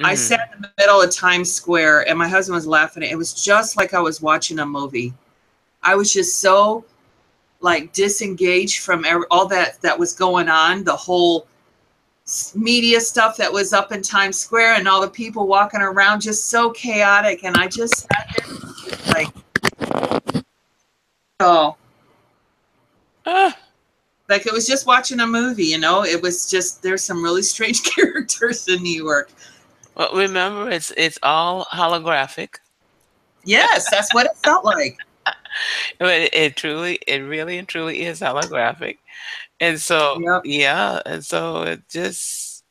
I sat in the middle of Times Square and my husband was laughing. It was just like I was watching a movie. I was just so like disengaged from all that was going on, the whole media stuff that was up in Times Square and all the people walking around, just so chaotic. And I just sat there just like, oh, Ah, like it was just watching a movie, you know. It was just, there's some really strange characters in New York. well, remember, it's all holographic. Yes, that's what it felt like. But it really and truly is holographic. And so, Yep. yeah, and so it just,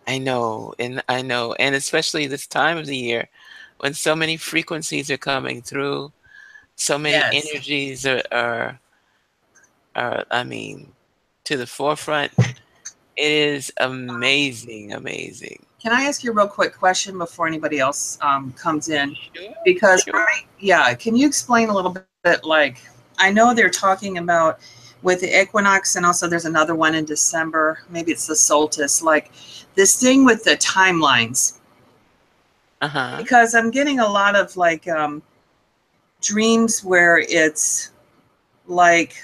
I know, and especially this time of the year when so many frequencies are coming through, so many Yes. energies are, I mean, to the forefront. It is amazing, amazing. Can I ask you a real quick question before anybody else comes in? Sure, Because sure. yeah, can you explain a little bit? Like, I know they're talking about with the equinox, and also there's another one in December. Maybe it's the solstice. Like this thing with the timelines, Uh-huh. because I'm getting a lot of like dreams where it's like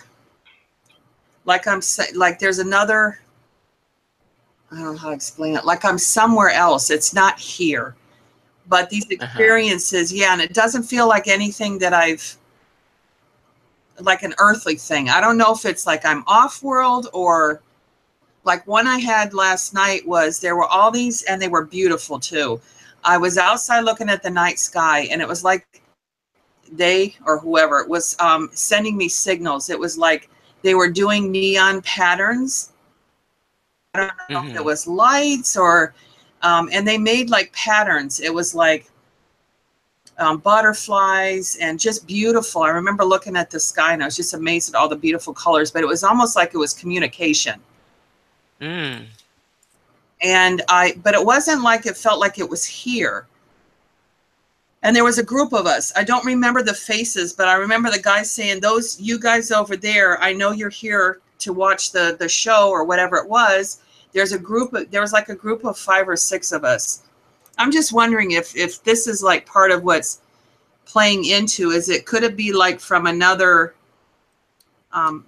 I'm like there's another. I don't know how to explain it. Like I'm somewhere else. It's not here. But these Uh-huh. experiences, yeah, and it doesn't feel like anything that I've like an earthly thing. I don't know if it's like I'm off world or like one I had last night was there were all these and they were beautiful too. I was outside looking at the night sky and it was like they or whoever it was sending me signals. It was like they were doing neon patterns. I don't know if it Mm-hmm. was lights or and they made like patterns. It was like butterflies and just beautiful. I remember looking at the sky and I was just amazed at all the beautiful colors, but it was almost like it was communication. Mm. But it wasn't like it felt like it was here. And there was a group of us. I don't remember the faces, but I remember the guy saying, "Those you guys over there, I know you're here to watch the show or whatever it was." There was like a group of 5 or 6 of us. I'm just wondering if this is like part of what's playing into, is it, could it be like from another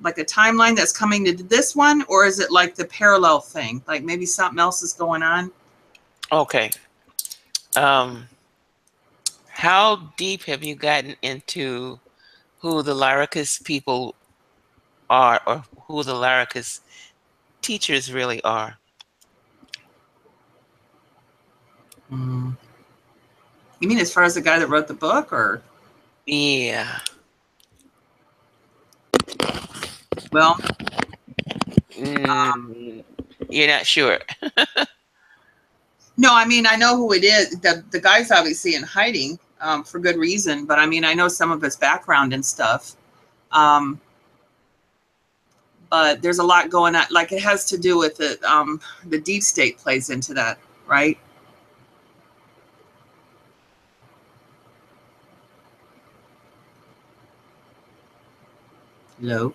like a timeline that's coming to this one, or is it like the parallel thing, like maybe something else is going on? Okay. Um, how deep have you gotten into who the Lyricus people are, or who the Lyricus teachers really are? Mm. You mean as far as the guy that wrote the book, or? Yeah. Well, Mm, you're not sure. no, I mean I know who it is. The guy's obviously in hiding for good reason, but I mean I know some of his background and stuff. Um, but there's a lot going on. Like it has to do with it. The deep state plays into that, right? Hello.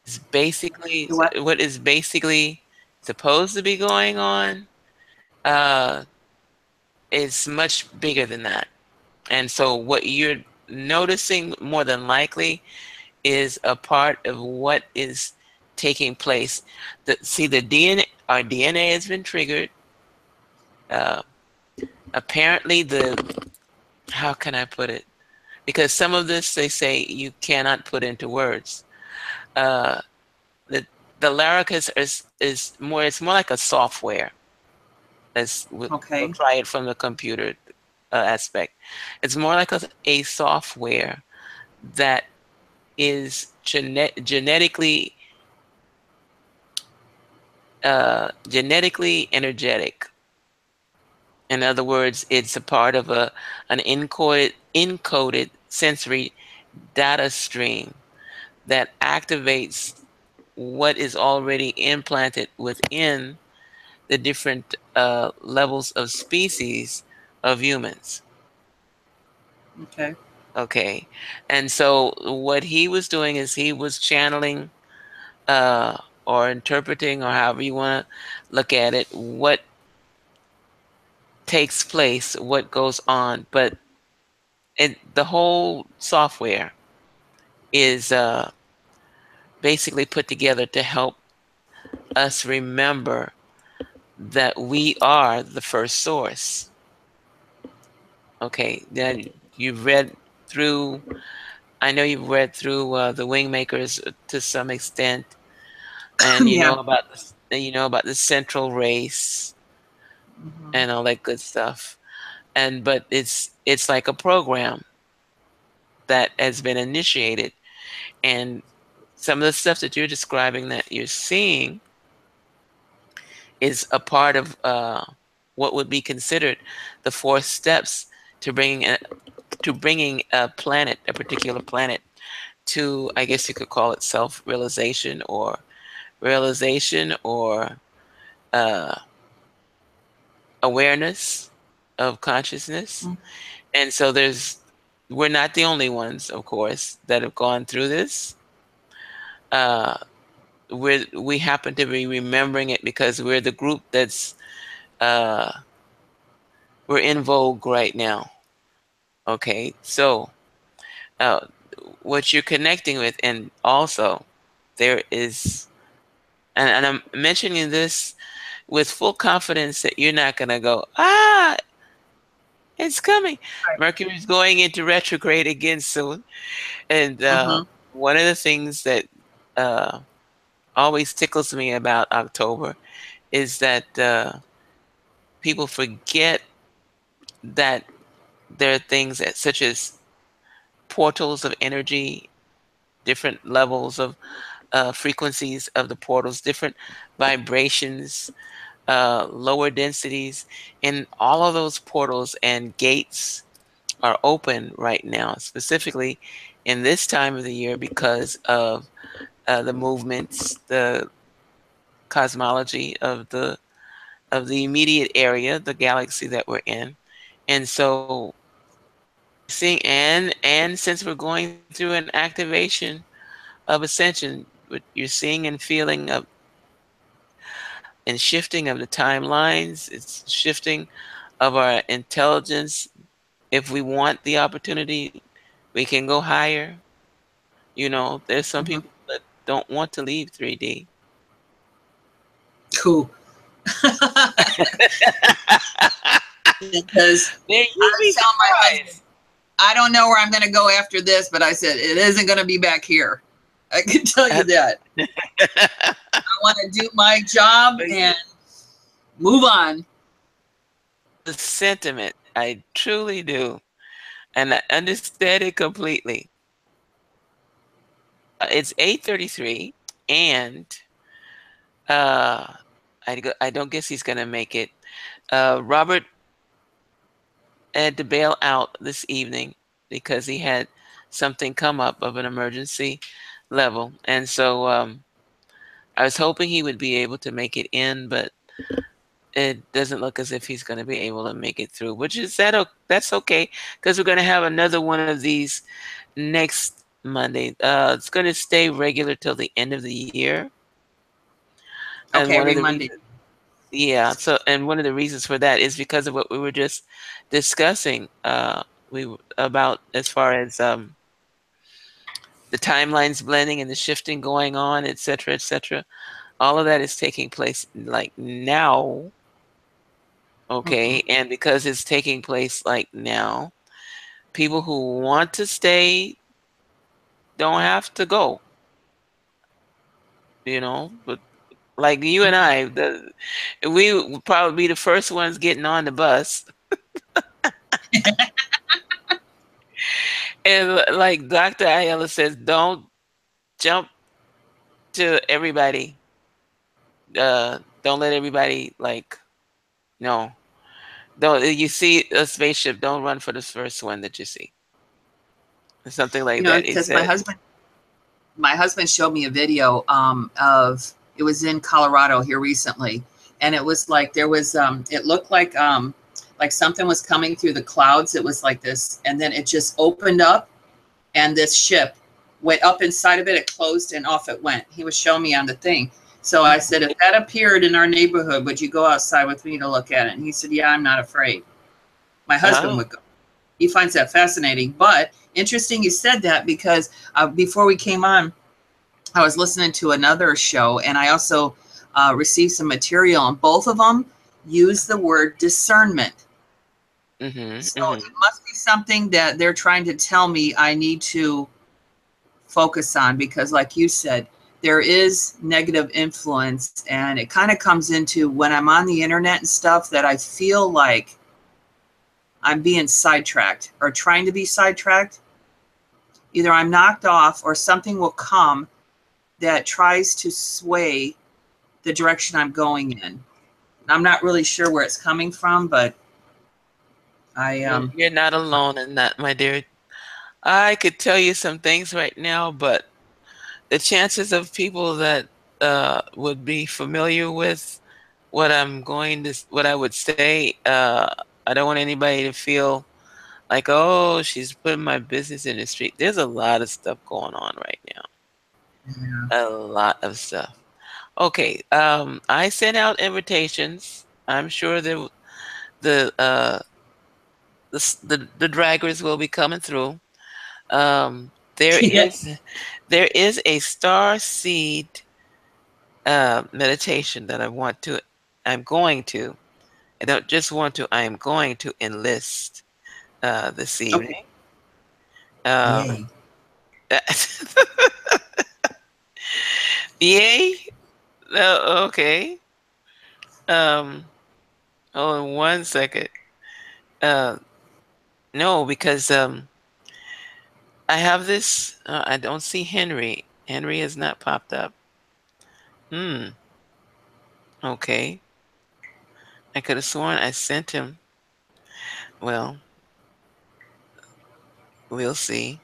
It's basically You what? what is basically supposed to be going on. Uh, is much bigger than that. And so what you're noticing more than likely is a part of what is taking place. See, the DNA, our DNA has been triggered. Uh, apparently, how can I put it? Because some of this they say you cannot put into words. Uh, the the Laricus is more. It's more like a software. We'll Okay. try it from the computer aspect. It's more like a software that is genetically energetic. In other words, it's a part of an encoded sensory data stream that activates what is already implanted within the different levels of species of humans. Okay. Okay. And so what he was doing is he was channeling or interpreting, or however you want to look at it, what takes place, what goes on. But the whole software is basically put together to help us remember that we are the first source. Okay, then you've read through, I know you've read through the Wingmakers to some extent, and Yeah. you know about the central race Mhm. and all that good stuff. And but it's like a program that has been initiated, and some of the stuff that you're describing that you're seeing is a part of what would be considered the 4 steps to bringing a planet, a particular planet, to, I guess you could call it, self-realization, or realization, or uh, awareness of consciousness. Mm. And so we're not the only ones, of course, that have gone through this. Uh, we happen to be remembering it because we're the group that's uh, we're in vogue right now. Okay, so uh, what you're connecting with, and also there is, and I'm mentioning this with full confidence that you're not going to go, it's coming. Right. Mercury's going into retrograde again soon. And Mhm. one of the things that uh, always tickles me about October is that people forget that there are things that, such as portals of energy, different levels of frequencies of the portals, different vibrations, lower densities, and all of those portals and gates are open right now, specifically in this time of the year, because of the movements, the cosmology of the immediate area, the galaxy that we're in. And so seeing, and since we're going through an activation of ascension, what you're seeing and feeling of and shifting of the timelines, it's shifting of our intelligence. If we want the opportunity, we can go higher. You know, there's some Mhm. people that don't want to leave 3D. Cool. Because You'd I be tell my husband, surprised. I don't know where I'm going to go after this, but I said it isn't going to be back here. I can tell you that. I want to do my job But and move on. the sentiment, I truly do, and I understand it completely. It's 8:33, and uh, I don't guess he's gonna make it. Robert had to bail out this evening because he had something come up of an emergency level, and so I was hoping he would be able to make it in, but it doesn't look as if he's going to be able to make it through. Which is that's okay, because we're going to have another one of these next Monday. It's going to stay regular till the end of the year, and Okay, one of every the Monday. reasons, yeah. So, and one of the reasons for that is because of what we were just discussing. About, as far as the timelines blending and the shifting going on, et cetera, et cetera. All of that is taking place like now. Mhm. Okay, and because it's taking place like now, people who want to stay don't have to go, you know. But like you and I, we would probably be the first ones getting on the bus. And like Dr. Ayala says, don't jump to everybody. Don't let everybody, like, no. Don't, you see a spaceship, don't run for the first one that you see. Something like that. He Because my said, husband showed me a video of, it was in Colorado here recently, and it was like there was it looked like something was coming through the clouds. It was like this, and then it just opened up, and this ship went up inside of it, it closed, and off it went. He was showing me on the thing. So I said, if that appeared in our neighborhood, would you go outside with me to look at it? And he said, yeah, I'm not afraid. My husband would go. He finds that fascinating. But interesting you said that, because before we came on, I was listening to another show, and I also received some material, and both of them use the word discernment. So it must be something that they're trying to tell me I need to focus on, because like you said, there is negative influence, and it kind of comes into when I'm on the internet and stuff that I feel like I'm being sidetracked or trying to be sidetracked. Either I'm knocked off or something will come that tries to sway the direction I'm going in. I'm not really sure where it's coming from, but you're not alone in that, my dear. I could tell you some things right now, but the chances of people that would be familiar with what what I would say, I don't want anybody to feel like, oh, she's putting my business in the street. There's a lot of stuff going on right now. A lot of stuff. Okay, I sent out invitations. I'm sure the the draggers will be coming through. There is a star seed meditation that I'm going to. I don't just want to. I am going to enlist this evening. Yay. Yay. Okay. Hold on 1 second. No, because I have this. I don't see Henry. Henry has not popped up. Okay. I could have sworn I sent him. Well, we'll see.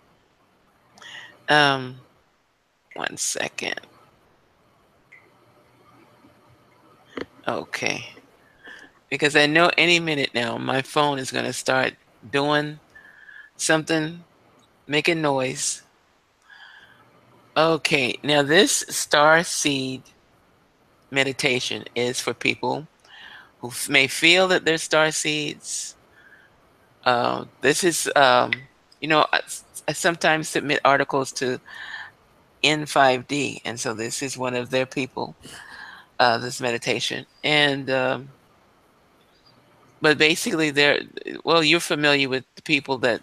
1 second. Okay. Because I know any minute now my phone is going to start doing something, making noise. Okay. Now this star seed meditation is for people who may feel that they're star seeds. This is, I sometimes submit articles to N5D, and so this is one of their people, this meditation. And, but basically well, you're familiar with the people that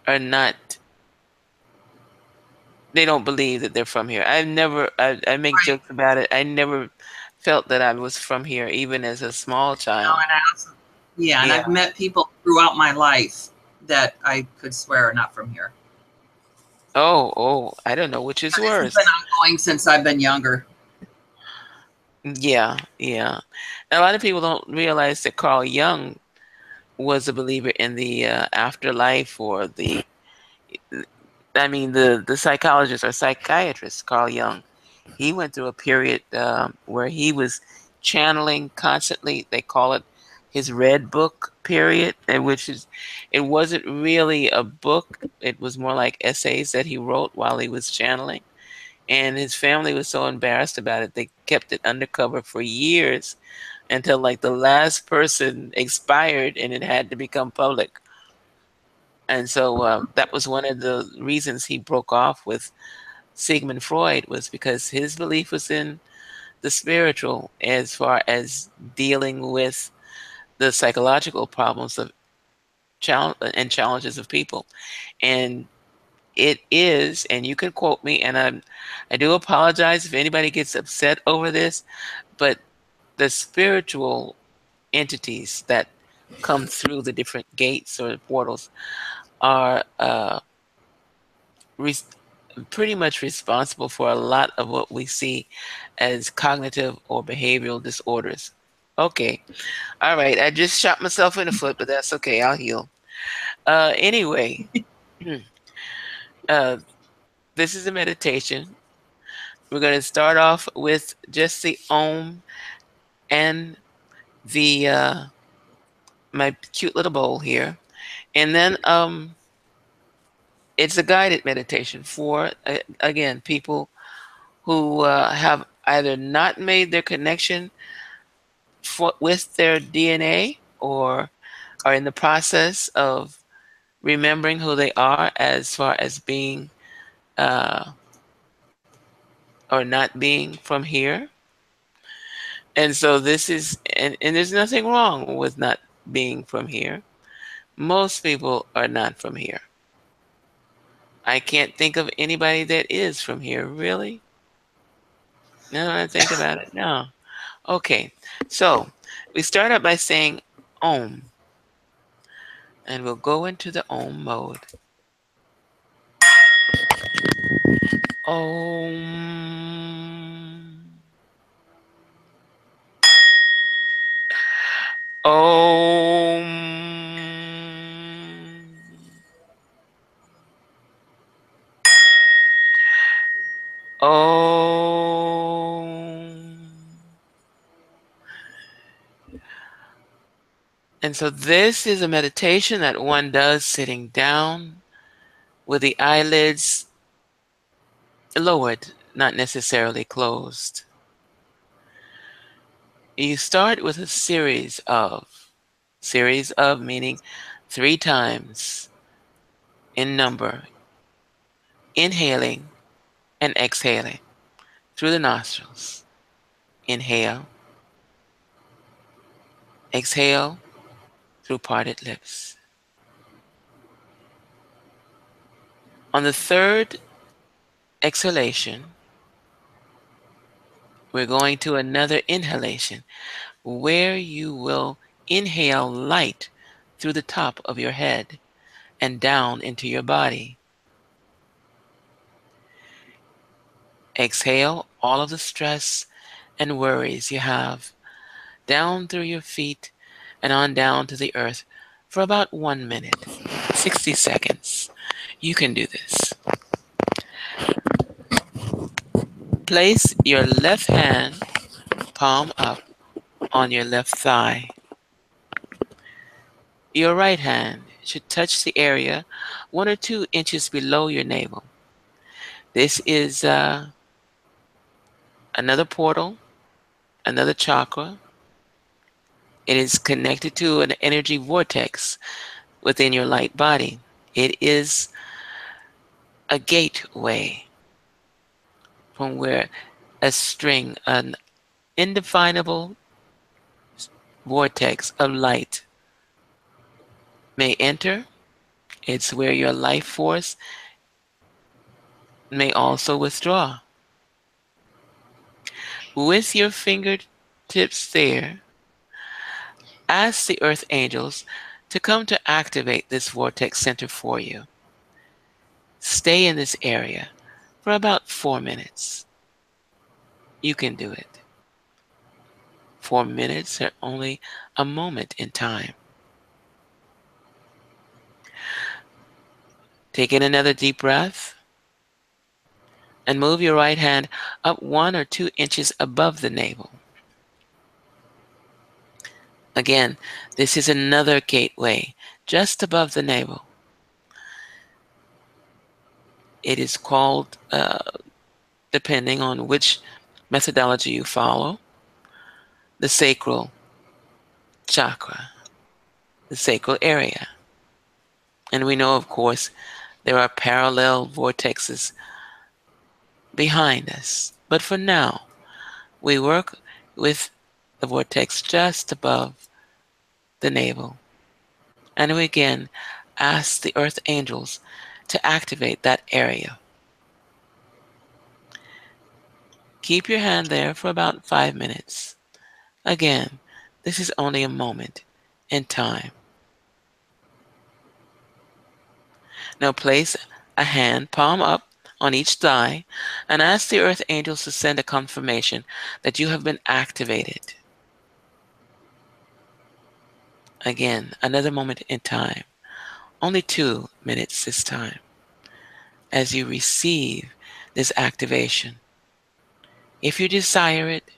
are not, they don't believe that they're from here. I make jokes about it. I never felt that I was from here, even as a small child. And I've met people throughout my life that I could swear are not from here. Oh, I don't know which is worse. It's been ongoing since I've been younger. Yeah. A lot of people don't realize that Carl Jung was a believer in the afterlife, or the psychologist or psychiatrist, Carl Jung. He went through a period where he was channeling constantly. They call it his red book period, it wasn't really a book. It was more like essays that he wrote while he was channeling. And his family was so embarrassed about it, they kept it undercover for years until like the last person expired and it had to become public. And so that was one of the reasons he broke off with Sigmund Freud, was because his belief was in the spiritual as far as dealing with the psychological problems of challenges of people. And it is, and you can quote me, and I do apologize if anybody gets upset over this, but the spiritual entities that come through the different gates or portals are pretty much responsible for a lot of what we see as cognitive or behavioral disorders. Okay. All right. I just shot myself in the foot, but that's okay. I'll heal. Anyway, this is a meditation. We're going to start off with just the Om and the my cute little bowl here. And then It's a guided meditation for, again, people who have either not made their connection with their DNA, or are in the process of remembering who they are as far as being uh, or not being from here. And so this is, and there's nothing wrong with not being from here. Most people are not from here. I can't think of anybody that is from here, really. Now that I think about it, no. Okay, so we start out by saying Om, and we'll go into the Om mode. Om. Om. Om. And so this is a meditation that one does sitting down with the eyelids lowered, not necessarily closed. You start with a series of meaning 3 times in number, inhaling and exhaling through the nostrils. Inhale, exhale through parted lips. On the 3rd exhalation, we're going to another inhalation where you will inhale light through the top of your head and down into your body. Exhale all of the stress and worries you have down through your feet and on down to the earth for about 1 minute, 60 seconds. You can do this. Place your left hand palm up on your left thigh. Your right hand should touch the area 1 or 2 inches below your navel. This is another portal, another chakra. It is connected to an energy vortex within your light body. It is a gateway from where a string, an indefinable vortex of light may enter. It's where your life force may also withdraw. With your fingertips there, ask the earth angels to come to activate this vortex center for you. Stay in this area for about 4 minutes. You can do it. 4 minutes are only a moment in time. Take in another deep breath and move your right hand up 1 or 2 inches above the navel. Again, this is another gateway just above the navel. It is called, depending on which methodology you follow, the sacral chakra, the sacral area. And we know, of course, there are parallel vortexes behind us. But for now, we work with the vortex just above the navel. And we again ask the earth angels to activate that area. Keep your hand there for about 5 minutes. Again, this is only a moment in time. Now place a hand palm up on each thigh and ask the earth angels to send a confirmation that you have been activated. Again, another moment in time. Only 2 minutes this time. As you receive this activation, if you desire it,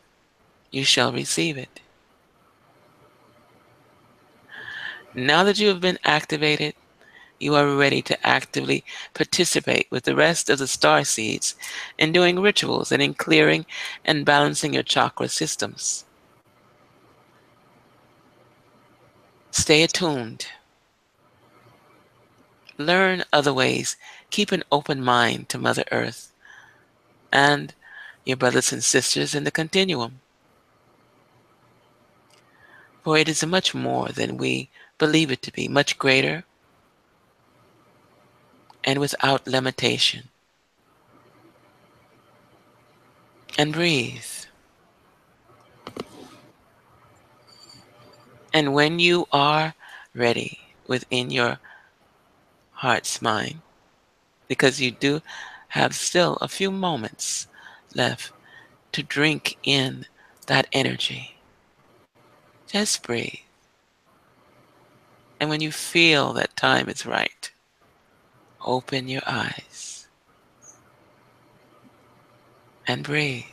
you shall receive it. Now that you have been activated, you are ready to actively participate with the rest of the star seeds in doing rituals and in clearing and balancing your chakra systems. Stay attuned. Learn other ways. Keep an open mind to Mother Earth and your brothers and sisters in the continuum. For it is much more than we believe it to be, much greater and without limitation. And breathe. And when you are ready within your heart's mind, because you do have still a few moments left to drink in that energy, just breathe. And when you feel that time is right, open your eyes and breathe.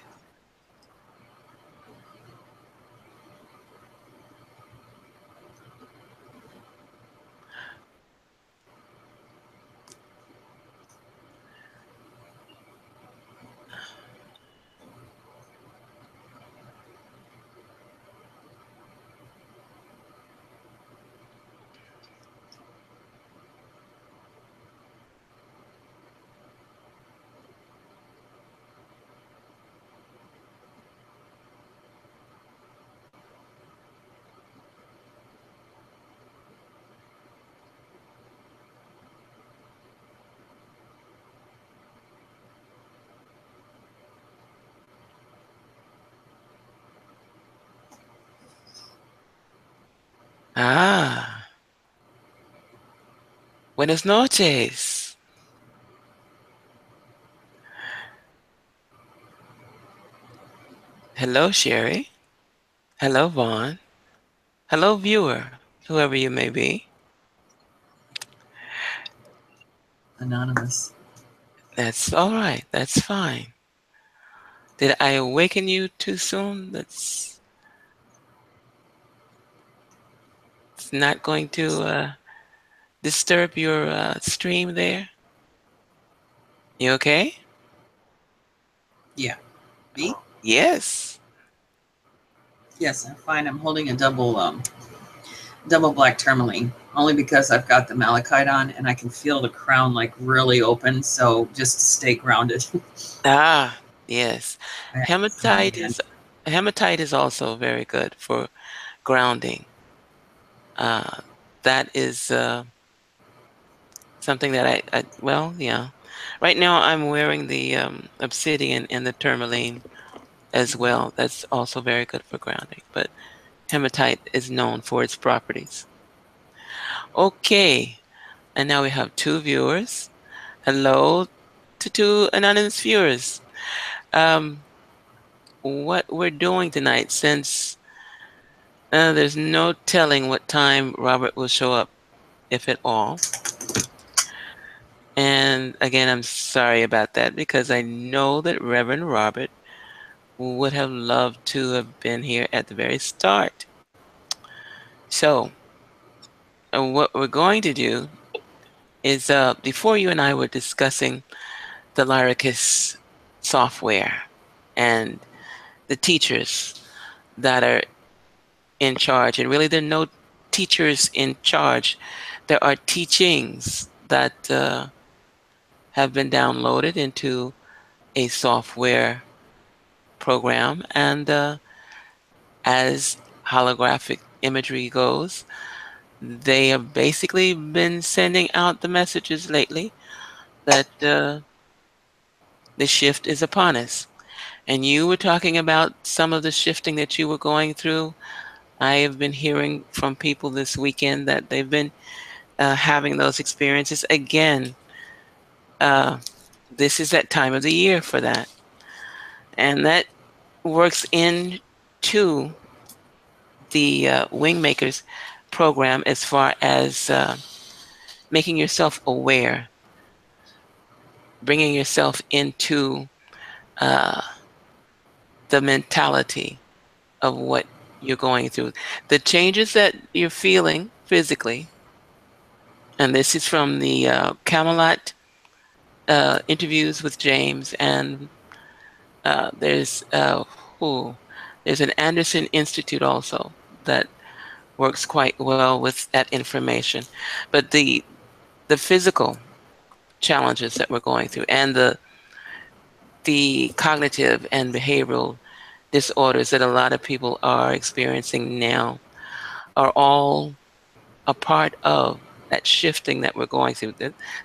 Ah, buenas noches. Hello, Sherry. Hello, Vaughn. Hello, viewer, whoever you may be. Anonymous. That's all right. That's fine. Did I awaken you too soon? It's not going to disturb your stream there? You okay? Yeah. Me? Yes. Yes, I'm fine. I'm holding a double black tourmaline, only because I've got the malachite on and I can feel the crown like really open. So just to stay grounded. Ah, yes. I have some in my Hematite hand. is hematite is also very good for grounding. Uh, that is something that well, yeah. Right now I'm wearing the obsidian and the tourmaline as well. That's also very good for grounding. But hematite is known for its properties. Okay, and now we have two viewers. Hello to two anonymous viewers. Um, what we're doing tonight, since there's no telling what time Robert will show up, if at all. And again, I'm sorry about that because I know that Reverend Robert would have loved to have been here at the very start. So, what we're going to do is before you and I were discussing the Lyricus software and the teachers that are in charge, and really there are no teachers in charge. There are teachings that have been downloaded into a software program, and as holographic imagery goes, they have basically been sending out the messages lately that the shift is upon us. And you were talking about some of the shifting that you were going through. I have been hearing from people this weekend that they've been having those experiences again. Uh, this is that time of the year for that. And that works into the Wingmakers program as far as making yourself aware, bringing yourself into uh, the mentality of what you're going through. The changes that you're feeling physically And this is from the Camelot interviews with James, and there's there's an Anderson Institute also that works quite well with that information. But the physical challenges that we're going through, and the cognitive and behavioral disorders that a lot of people are experiencing now are all a part of that shifting that we're going through.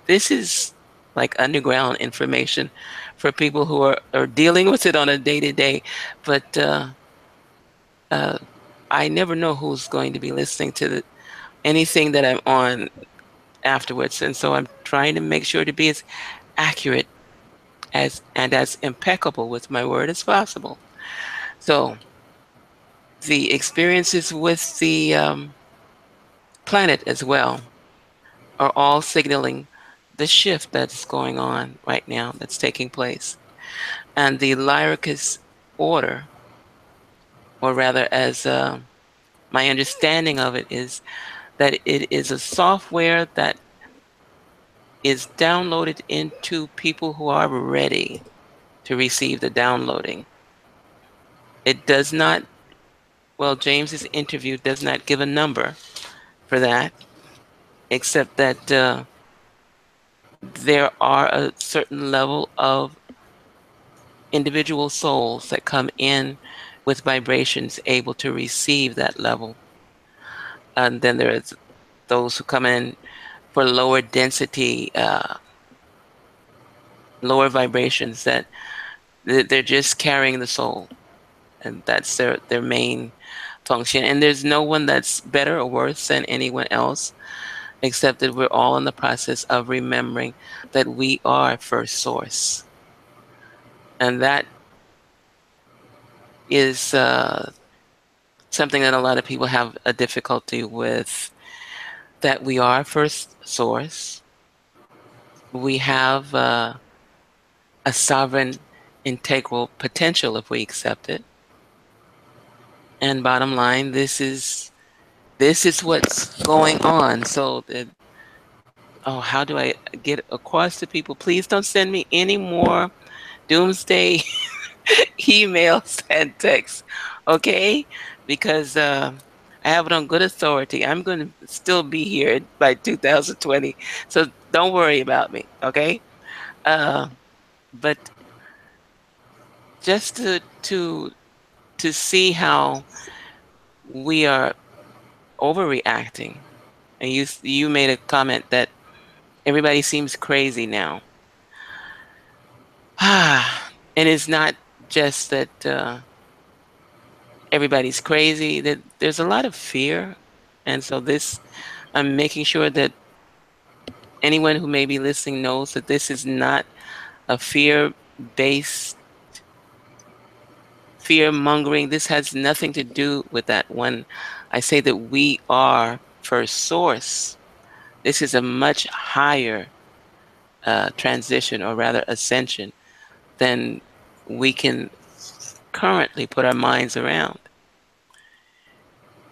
This is like underground information for people who are dealing with it on a day-to-day, but I never know who's going to be listening to anything that I'm on afterwards, and so I'm trying to make sure to be as accurate as impeccable with my word as possible. So the experiences with the planet as well are all signaling the shift that's going on right now, that's taking place. And the Lyricus order, or rather, as my understanding of it is that it is a software that is downloaded into people who are ready to receive the downloading. It does not, well, James's interview does not give a number for that, except that there are a certain level of individual souls that come in with vibrations able to receive that level. And then there's those who come in for lower density, lower vibrations, that they're just carrying the soul. And that's their main function. And there's no one that's better or worse than anyone else, except that we're all in the process of remembering that we are first source. And that is something that a lot of people have a difficulty with, that we are first source. We have a sovereign integral potential if we accept it. And bottom line, this is what's going on. So how do I get across to people? Please don't send me any more doomsday emails and texts, okay? Because I have it on good authority. I'm going to still be here by 2020. So don't worry about me, okay? But just to see how we are overreacting. And you made a comment that everybody seems crazy now. And it's not just that everybody's crazy, that there's a lot of fear. And so I'm making sure that anyone who may be listening knows that this is not a fear-based fear-mongering. This has nothing to do with that. When I say that we are first source, this is a much higher transition, or rather ascension, than we can currently put our minds around.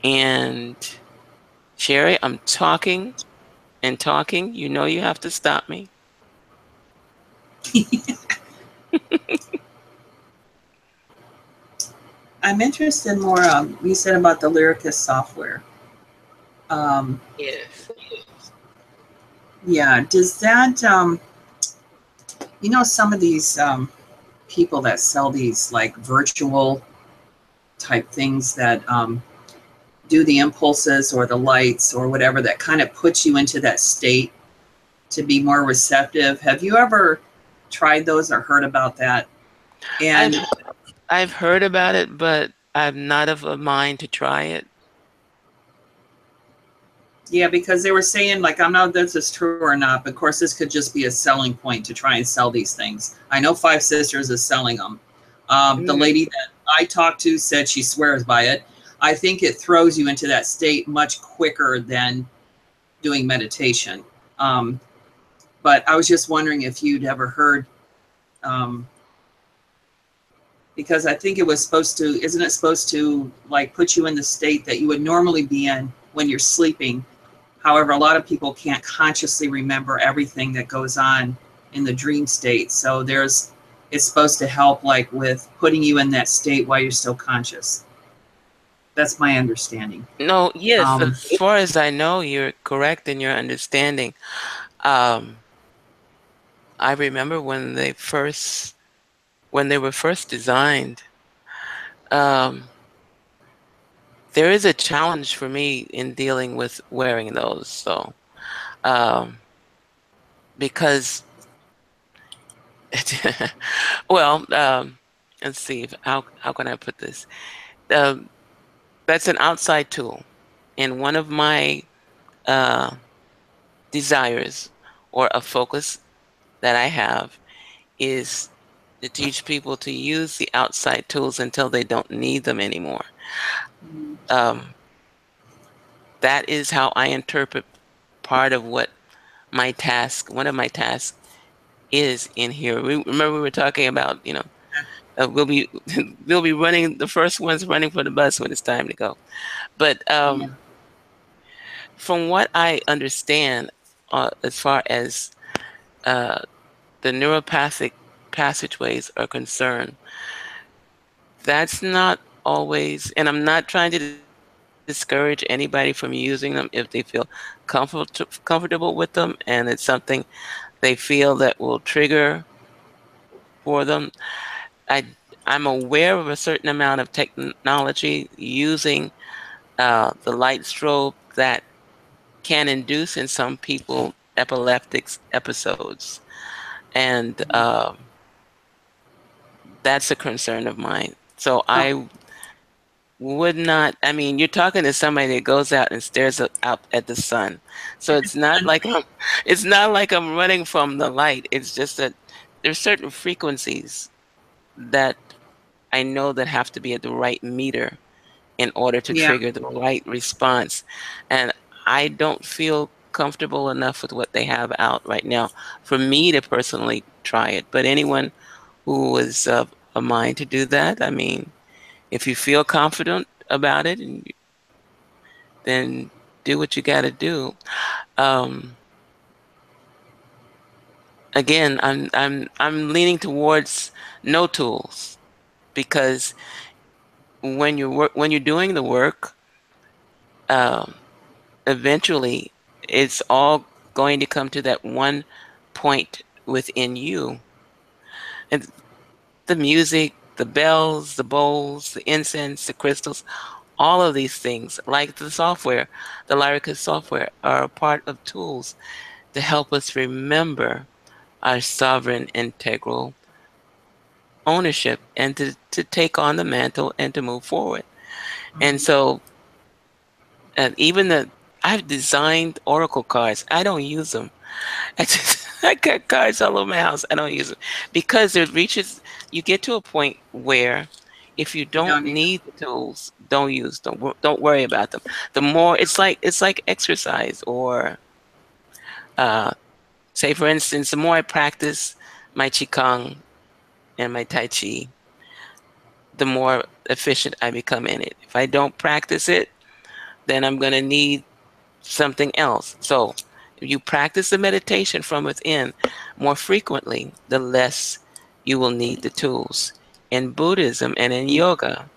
And Sherry, I'm talking and talking. You know you have to stop me. I'm interested more. You said about the Lyricus software. Yes. Yeah. Does that, some of these people that sell these like virtual type things that do the impulses or the lights or whatever, that kind of puts you into that state to be more receptive. Have you ever tried those or heard about that? And I've heard about it, but I'm not of a mind to try it. Yeah, because they were saying, like, I don't know if this is true or not, but of course this could just be a selling point to try and sell these things. I know Five Sisters is selling them. The lady that I talked to said she swears by it. I think it throws you into that state much quicker than doing meditation. But I was just wondering if you'd ever heard, because I think it was supposed to, isn't it supposed to like put you in the state that you would normally be in when you're sleeping? However, a lot of people can't consciously remember everything that goes on in the dream state. So it's supposed to help like with putting you in that state while you're still conscious. That's my understanding. No, yes, Um, as far as I know, you're correct in your understanding. Um, I remember when they were first designed, um, there is a challenge for me in dealing with wearing those. So, um, because, well, let's see, how can I put this? Um, that's an outside tool, and one of my uh, desires or a focus that I have is to teach people to use the outside tools until they don't need them anymore. Um, that is how I interpret part of what one of my tasks is in here. Remember we were talking about, we'll be we'll be running the first ones running for the bus when it's time to go. But yeah, from what I understand, as far as uh, the neuropathic passageways are concerned, that's not always, and I'm not trying to discourage anybody from using them if they feel comfortable with them and it's something they feel that will trigger for them. I, I'm aware of a certain amount of technology using the light strobe that can induce in some people epileptic episodes. And that's a concern of mine. So oh, I would not, I mean, you're talking to somebody that goes out and stares out at the sun. So it's not like I'm running from the light. It's just that there's certain frequencies that I know that have to be at the right meter in order to yeah, trigger the right response. And I don't feel comfortable enough with what they have out right now for me to personally try it. But anyone who is of a mind to do that, I mean, if you feel confident about it, then do what you got to do. Um, again, I'm leaning towards no tools because when you're doing the work, um, eventually it's all going to come to that one point within you, and the music, the bells, the bowls, the incense, the crystals, all of these things, like the software, the Lyrica software, are a part of tools to help us remember our sovereign integral ownership and to take on the mantle and to move forward. And so even I've designed Oracle cards. I don't use them. I got cards all over my house. I don't use them because you get to a point where if you you don't don't need need the tools, don't use them. Don't worry about them. The more it's like exercise or uh, say for instance, the more I practice my qigong and my tai chi, the more efficient I become in it. If I don't practice it, then I'm going to need something else. So if you practice the meditation from within more frequently, the less you will need the tools. In Buddhism and in yoga,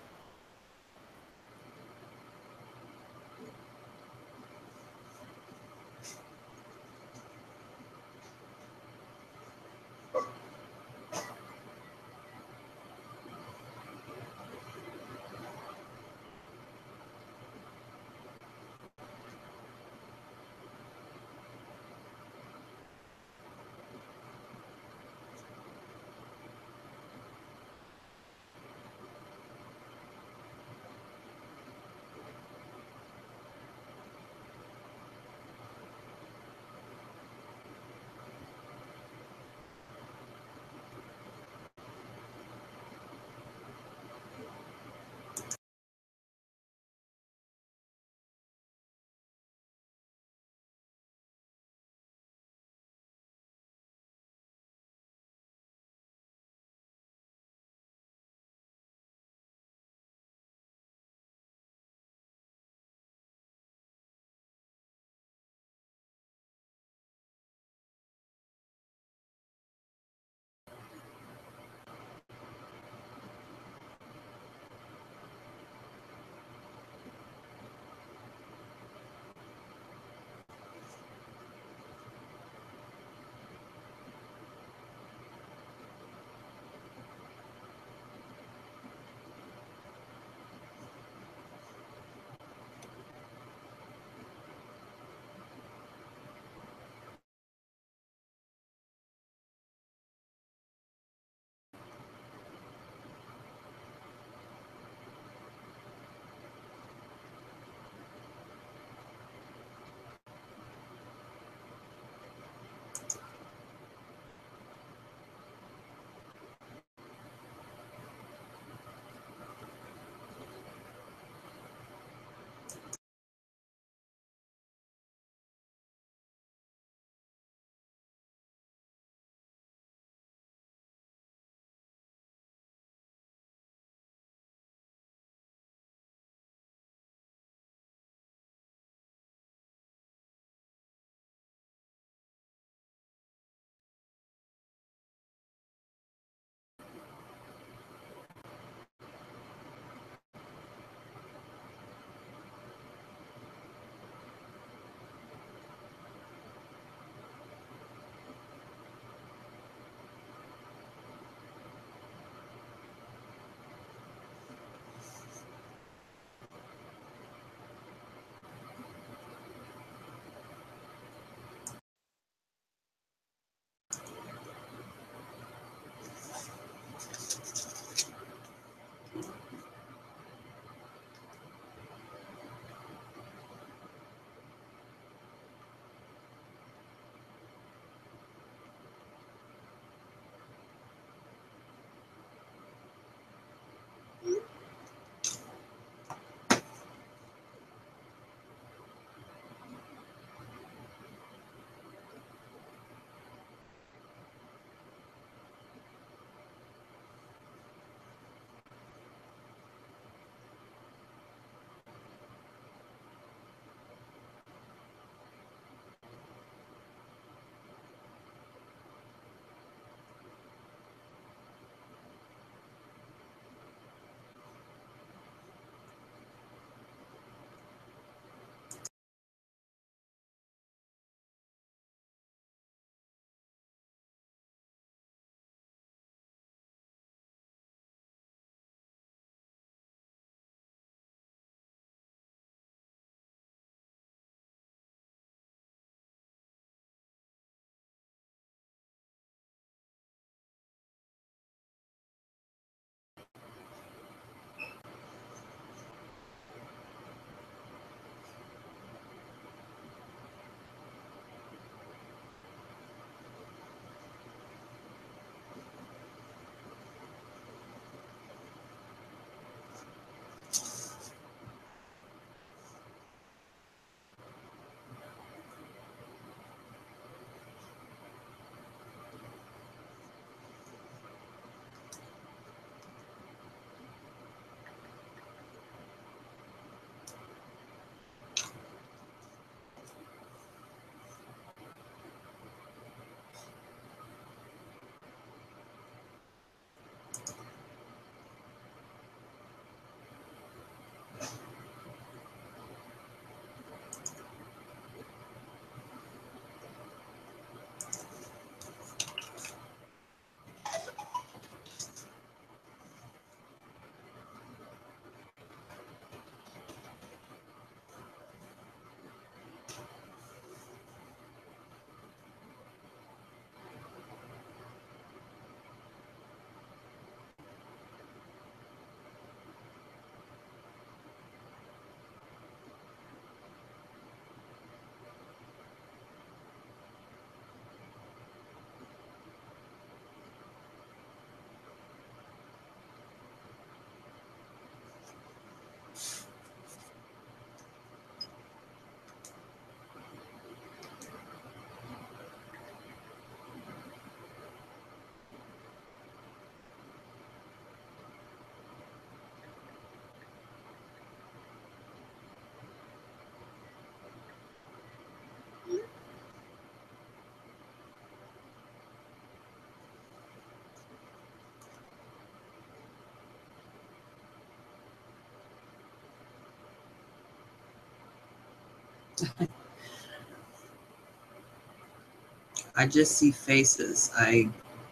I just see faces. I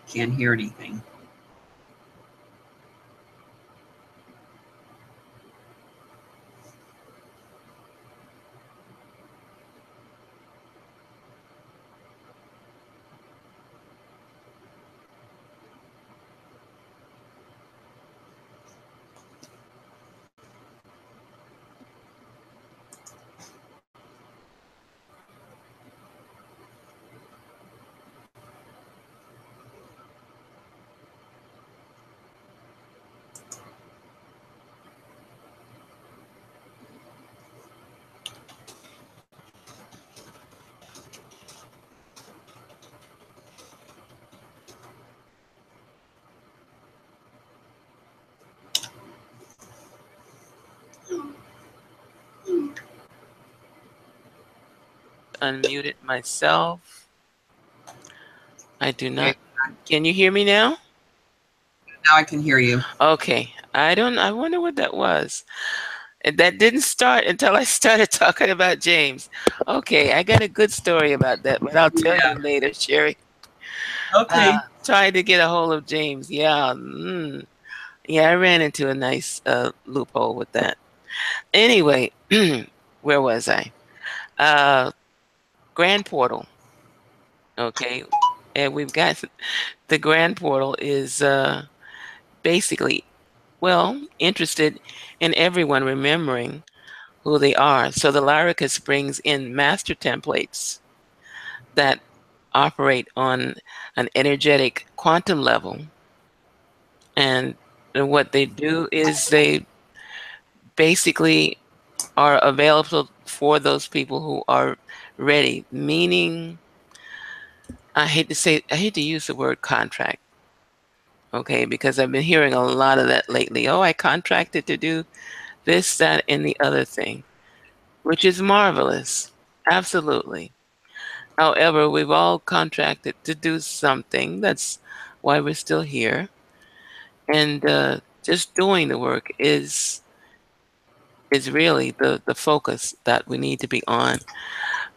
can't hear anything. Unmuted myself. I do not. Can you hear me now? Now I can hear you. Okay. I wonder what that was. And that didn't start until I started talking about James. Okay, I got a good story about that, but I'll tell you later, Sherry. Okay. Trying to get a hold of James. Yeah. Yeah, I ran into a nice loophole with that. Anyway, where was I? Grand Portal. Okay. And we've got the Grand Portal is basically, well, interested in everyone remembering who they are. So the Lyricus brings in master templates that operate on an energetic quantum level. And what they do is they basically are available for those people who are ready, meaning I hate to use the word contract, okay, because I've been hearing a lot of that lately. Oh, I contracted to do this, that, and the other thing, which is marvelous. Absolutely. However, we've all contracted to do something. That's why we're still here. And just doing the work is really the focus that we need to be on.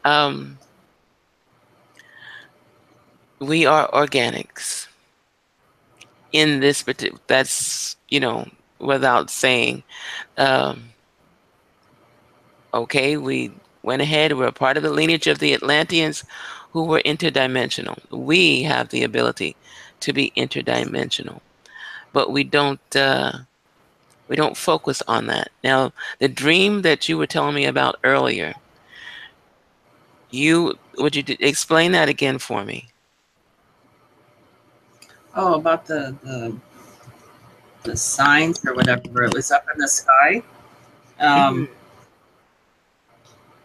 Um, we are organics in this particular, that's, without saying, um, okay, we went ahead, we're a part of the lineage of the Atlanteans who were interdimensional. We have the ability to be interdimensional, but we don't focus on that. Now, the dream that you were telling me about earlier, would you explain that again for me? Oh, about the signs or whatever. It was up in the sky.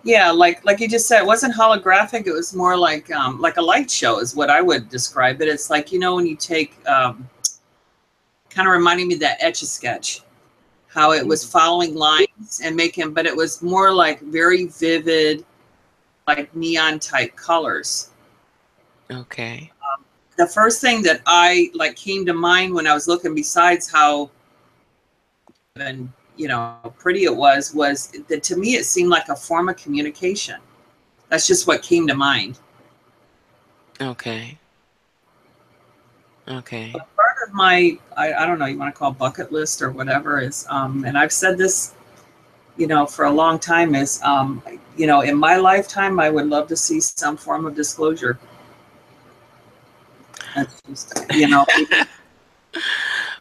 Yeah, like you just said, it wasn't holographic. It was more like a light show is what I would describe it. It's like, when you take kind of reminding me of that Etch-a-Sketch, how it was following lines and making, but it was more like very vivid, like neon type colors. Okay. The first thing that I like came to mind when I was looking, besides how and pretty it was that to me it seemed like a form of communication. That's just what came to mind. Okay. Okay. But part of my I don't know, you want to call bucket list or whatever is and I've said this for a long time is in my lifetime I would love to see some form of disclosure. That's just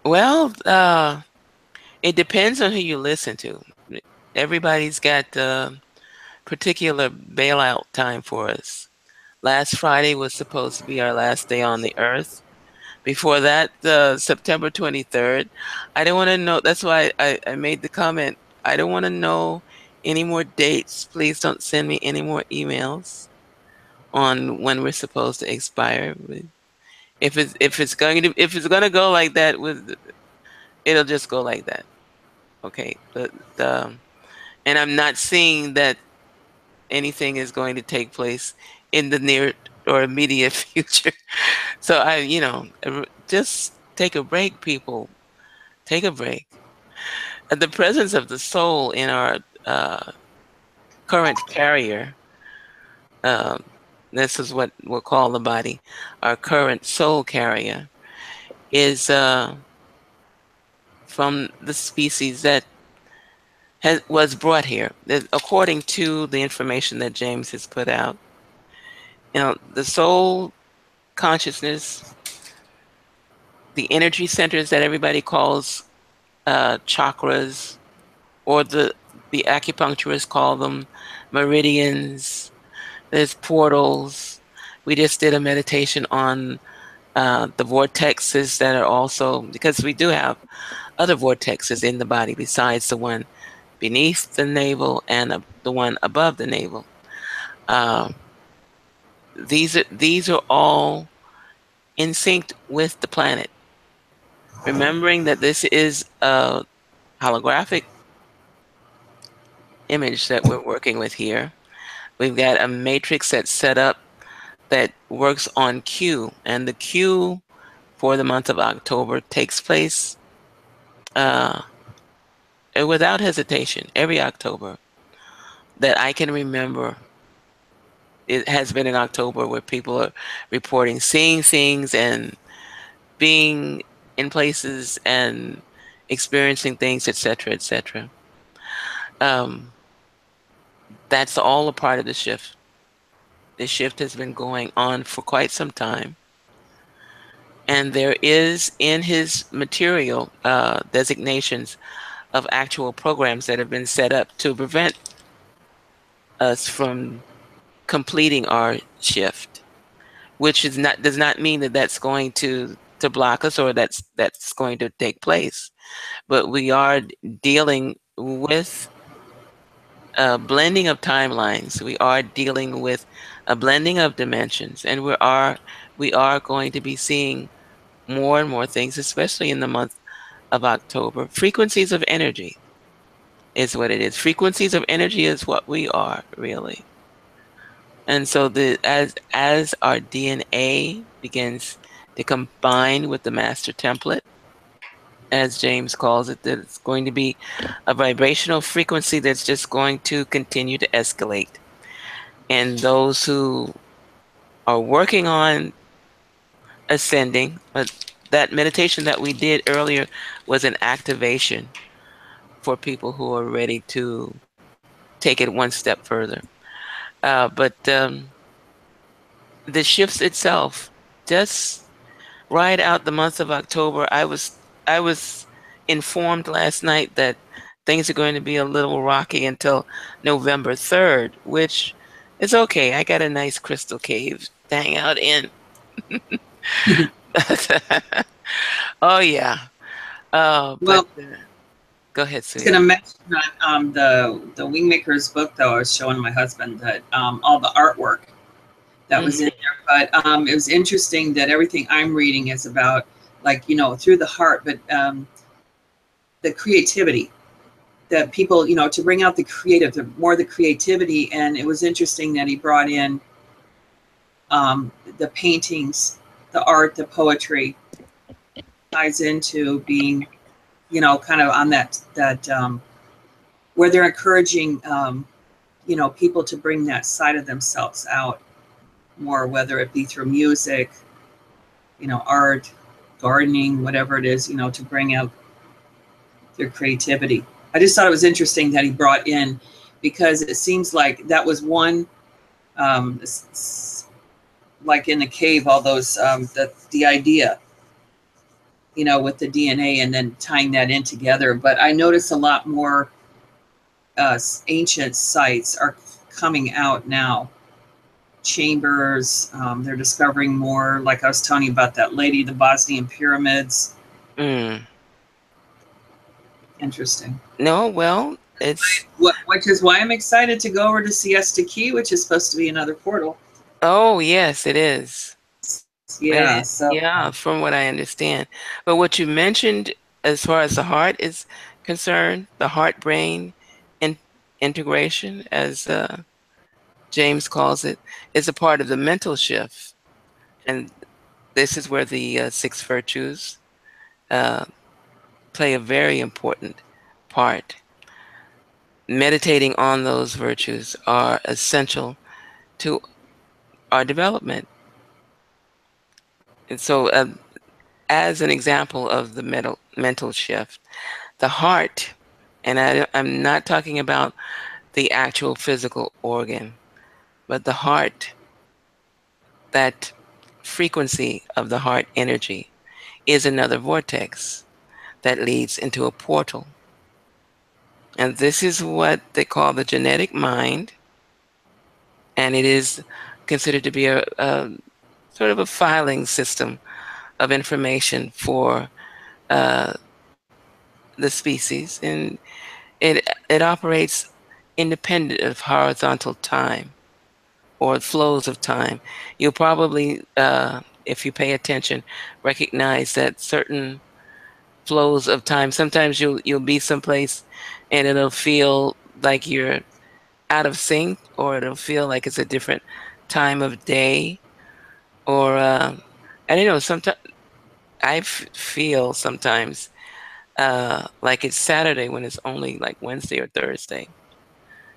Well, it depends on who you listen to. Everybody's got particular bailout time for us. Last Friday was supposed to be our last day on the earth. Before that, September 23rd. I don't want to know. That's why I made the comment. I don't want to know any more dates. Please don't send me any more emails on when we're supposed to expire. If it's going to go like that, it'll just go like that. Okay. But and I'm not seeing that anything is going to take place in the near or immediate future. So just take a break, people. Take a break. The presence of the soul in our current carrier, um, this is what we'll call the body, our current soul carrier, is from the species that was brought here. According to the information that James has put out, the soul consciousness, the energy centers that everybody calls chakras, or the acupuncturists call them meridians. There's portals. We just did a meditation on the vortexes that are also, because we do have other vortexes in the body besides the one beneath the navel and the one above the navel. These are all in sync with the planet. Remembering that this is a holographic image that we're working with here. We've got a matrix that's set up that works on Q, and the Q for the month of October takes place without hesitation every October that I can remember. It has been in October where people are reporting seeing things and being in places and experiencing things, etc., etc. That's all a part of the shift. The shift has been going on for quite some time. And there is in his material designations of actual programs that have been set up to prevent us from completing our shift, which does not mean that that's going to block us or that's going to take place. But we are dealing with a blending of timelines. We are dealing with a blending of dimensions, and we are going to be seeing more and more things, especially in the month of October. Frequencies of energy is what it is. Frequencies of energy is what we are, really. And so as our DNA begins to combine with the master template, as James calls it, that it's going to be a vibrational frequency that's just going to continue to escalate. And those who are working on ascending, that meditation that we did earlier was an activation for people who are ready to take it one step further. But the shifts itself, just ride out the month of October. I was informed last night that things are going to be a little rocky until November 3rd, which is okay. I got a nice crystal cave to hang out in. Oh yeah. Well, go ahead, I was Sue. going to mention that the Wingmaker's book, though, I was showing my husband that all the artwork that was in there. But it was interesting that everything I'm reading is about, like, through the heart, but the creativity that people, to bring out the creative, the creativity. And it was interesting that he brought in the paintings, the art, the poetry ties into being, kind of on that where they're encouraging, people to bring that side of themselves out more, whether it be through music, art, gardening, whatever it is, to bring out their creativity. I just thought it was interesting that he brought in, because it seems like that was one, like in the cave, all those, the idea, with the DNA and then tying that in together. But I notice a lot more ancient sites are coming out now. Chambers, they're discovering more, like I was telling you about that lady, the Bosnian pyramids. Interesting. No, well, it's which is why I'm excited to go over to Siesta Key, which is supposed to be another portal. Oh yes, it is. Yeah. Yeah, from what I understand. But what you mentioned as far as the heart is concerned, the heart-brain integration, as James calls it, is a part of the mental shift. And this is where the 6 virtues play a very important part. meditating on those virtues are essential to our development. And so, as an example of the mental shift, the heart, and I'm not talking about the actual physical organ, but the heart, that frequency of the heart energy is another vortex that leads into a portal. And this is what they call the genetic mind. And it is considered to be a sort of a filing system of information for uh, the species. And it operates independent of horizontal time or flows of time. You'll probably, if you pay attention, recognize that certain flows of time. Sometimes you'll be someplace, and it'll feel like you're out of sync, or it'll feel like it's a different time of day, or I don't know. Sometimes feel sometimes like it's Saturday when it's only like Wednesday or Thursday.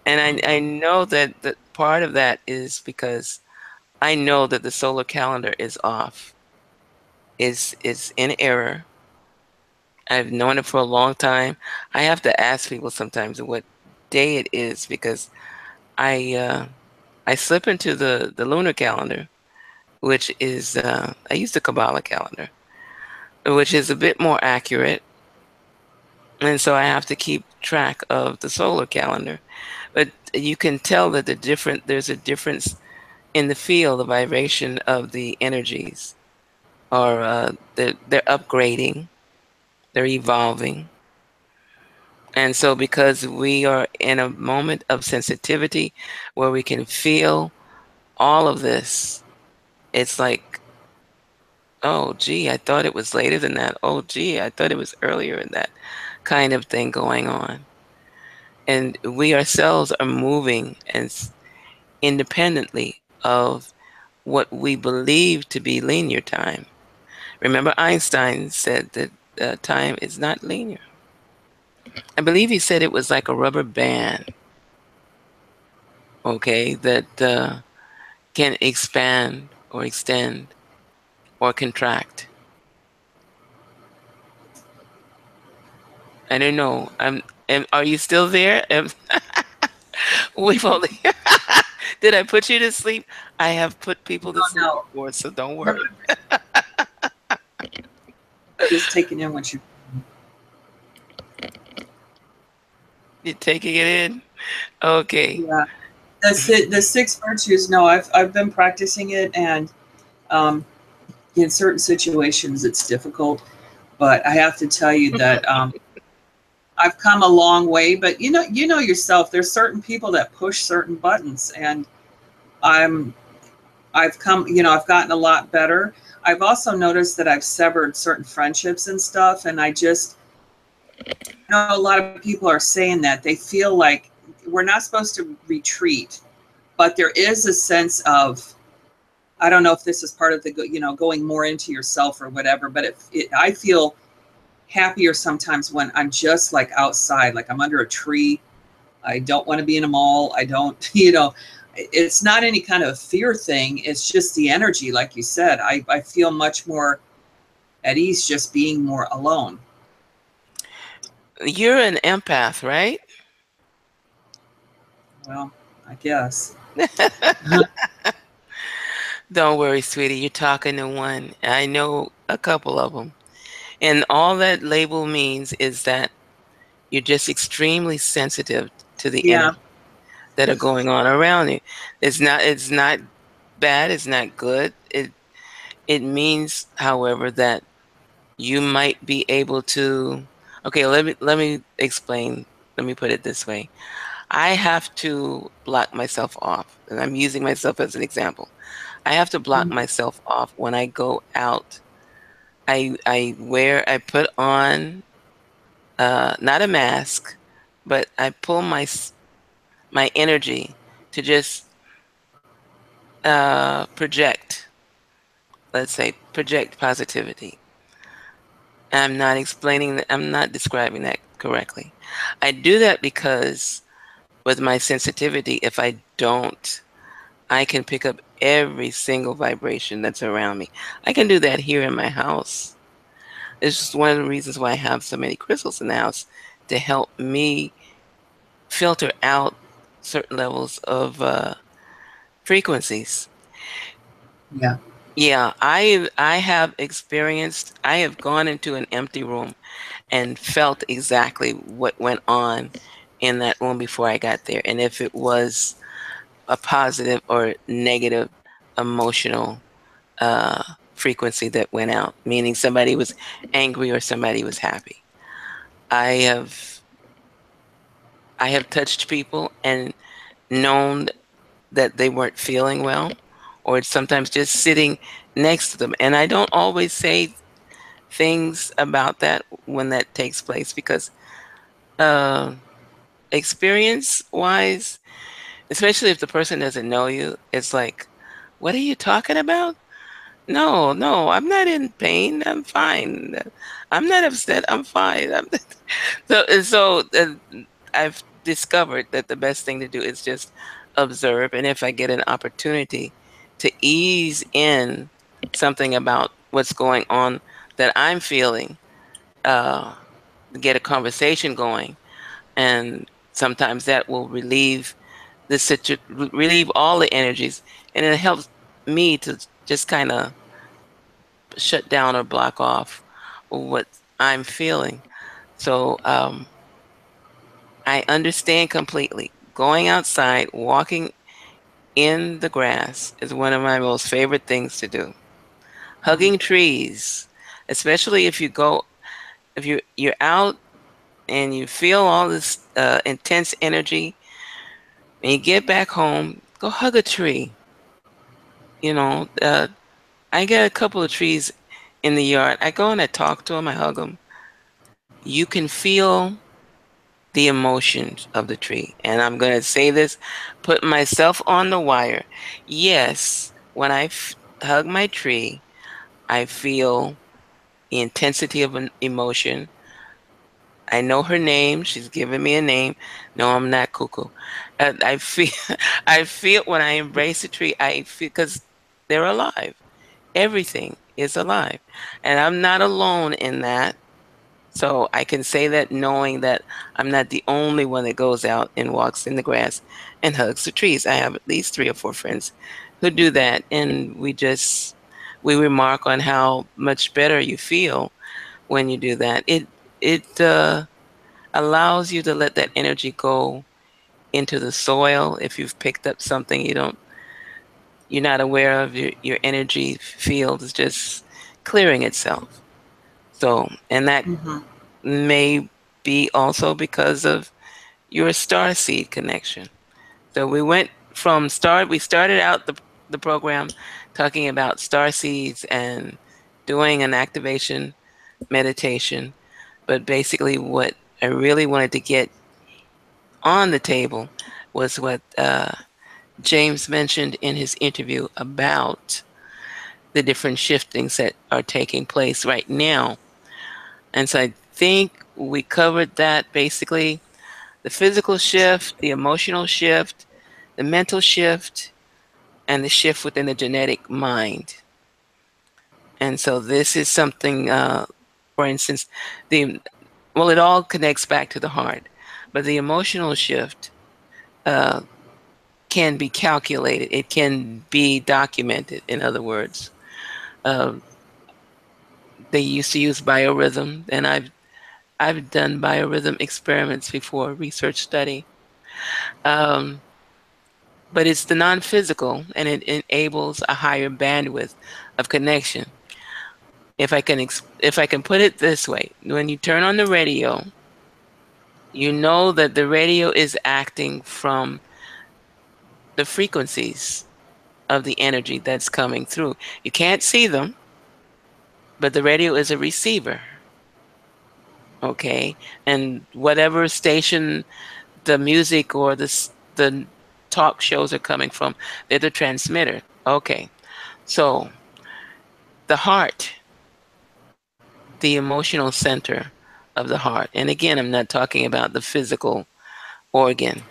And I know that part of that is because I know that the solar calendar is off, is in error. I've known it for a long time. I have to ask people sometimes what day it is because I I slip into the lunar calendar, which is I use the Kabbalah calendar, which is a bit more accurate, and so I have to keep track of the solar calendar. But you can tell that there's a difference in the field, the vibration of the energies, or they're upgrading, they're evolving. And so, because we are in a moment of sensitivity where we can feel all of this, it's like, oh, gee, I thought it was later than that. Oh, gee, I thought it was earlier than that kind of thing going on. And we ourselves are moving and independently of what we believe to be linear time. Remember, Einstein said that time is not linear. I believe he said it was like a rubber band, okay, that can expand or extend or contract. I don't know. Are you still there? We've only. Did I put you to sleep? I have put people to Oh, sleep no. before, so don't worry. Just taking in what you. You're taking it in? Okay. Yeah. The six virtues. No, I've been practicing it, and um, in certain situations it's difficult. But I have to tell you that I've come a long way. But you know yourself. There's certain people that push certain buttons, and I'm I've come. I've gotten a lot better. I've also noticed that I've severed certain friendships and stuff, and I just know a lot of people are saying that they feel like we're not supposed to retreat, but there is a sense of, I don't know if this is part of the going more into yourself or whatever, but I feel happier sometimes when I'm just like outside, like I'm under a tree. I don't want to be in a mall. I don't, it's not any kind of fear thing. It's just the energy, like you said. I feel much more at ease just being more alone. You're an empath, right? Well, I guess. Don't worry, sweetie. You're talking to one. I know a couple of them. And all that label means is that you're just extremely sensitive to the Yeah. energy that are going on around you. It's not bad, it's not good. It means, however, that you might be able to, okay, let me explain. Let me put it this way. I have to block myself off, and I'm using myself as an example. I have to block Mhm. myself off when I go out. I put on not a mask, but I pull my energy to just project, let's say, project positivity. I'm not explaining that, I'm not describing that correctly. I do that because with my sensitivity, if I don't, I can pick up every single vibration that's around me. I can do that here in my house. It's just one of the reasons why I have so many crystals in the house, to help me filter out certain levels of frequencies. Yeah. Yeah, I have experienced, I have gone into an empty room and felt exactly what went on in that room before I got there. And if it was a positive or negative emotional uh, frequency that went out, meaning somebody was angry or somebody was happy. I have I have touched people and known that they weren't feeling well, or sometimes just sitting next to them. And I don't always say things about that when that takes place, because uh, experience wise, especially if the person doesn't know you, it's like, what are you talking about? No, no, I'm not in pain. I'm fine. I'm not upset. I'm fine. So I've discovered that the best thing to do is just observe. And if I get an opportunity to ease in something about what's going on that I'm feeling, uh, get a conversation going, and sometimes that will relieve all the energies, and it helps me to just kind of shut down or block off what I'm feeling. So I understand completely. Going outside, walking in the grass is one of my most favorite things to do. Hugging trees, especially if you're out and you feel all this intense energy, and you get back home, go hug a tree. You know, I get a couple of trees in the yard. I go and I talk to them, I hug them. You can feel the emotions of the tree. And I'm going to say this, put myself on the wire. Yes, when hug my tree, I feel the intensity of an emotion. I know her name. She's given me a name. No, I'm not cuckoo. I feel, I feel when I embrace a tree, I feel, because they're alive. Everything is alive. And I'm not alone in that. So I can say that knowing that I'm not the only one that goes out and walks in the grass and hugs the trees. I have at least 3 or 4 friends who do that. And we remark on how much better you feel when you do that. It allows you to let that energy go into the soil. If you've picked up something you're not aware of, your energy field is just clearing itself. So, and that Mm-hmm. may be also because of your star seed connection. So we started out the program talking about star seeds and doing an activation meditation. But basically, what I really wanted to get on the table was what James mentioned in his interview about the different shiftings that are taking place right now. And so I think we covered that basically: the physical shift, the emotional shift, the mental shift, and the shift within the genetic mind. And so this is something, for instance, the well, it all connects back to the heart, but the emotional shift uh, can be calculated. It can be documented. In other words, uh, they used to use biorhythm, and I've done biorhythm experiments before, research study. Um, but it's the non-physical, and it enables a higher bandwidth of connection. If I can put it this way, when you turn on the radio, you know that the radio is acting from the frequencies of the energy that's coming through. You can't see them, but the radio is a receiver. Okay, and whatever station the music or the talk shows are coming from, they're the transmitter. Okay, so the heart, the emotional center of the heart. And again, I'm not talking about the physical organ.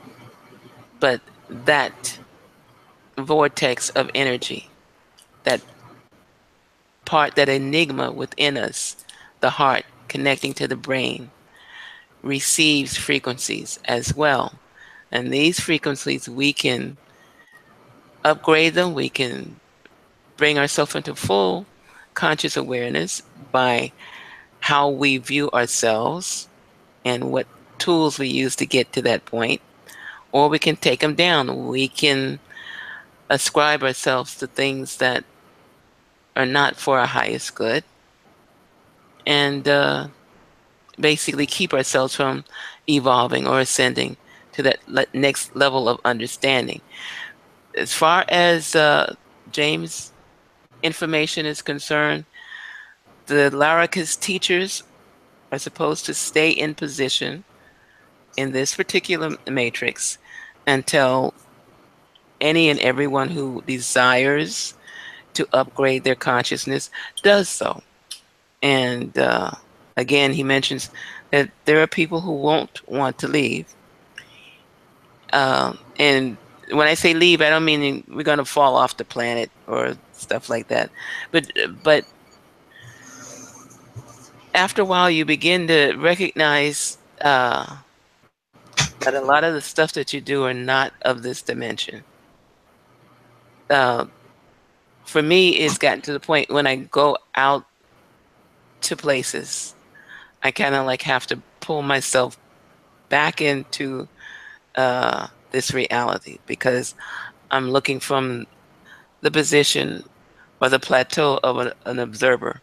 But that vortex of energy, that part, that enigma within us, the heart connecting to the brain, receives frequencies as well. And these frequencies, we can upgrade them, we can bring ourselves into full conscious awareness by how we view ourselves and what tools we use to get to that point, or we can take them down. We can ascribe ourselves to things that are not for our highest good, and basically keep ourselves from evolving or ascending to that next level of understanding. As far as James' information is concerned, the Laracus teachers are supposed to stay in position in this particular matrix until any and everyone who desires to upgrade their consciousness does so. And again, he mentions that there are people who won't want to leave. And when I say leave, I don't mean we're going to fall off the planet or stuff like that. But after a while, you begin to recognize that a lot of the stuff that you do are not of this dimension. Uh, for me, it's gotten to the point when I go out to places, I kind of like have to pull myself back into this reality, because I'm looking from the position or the plateau of an observer.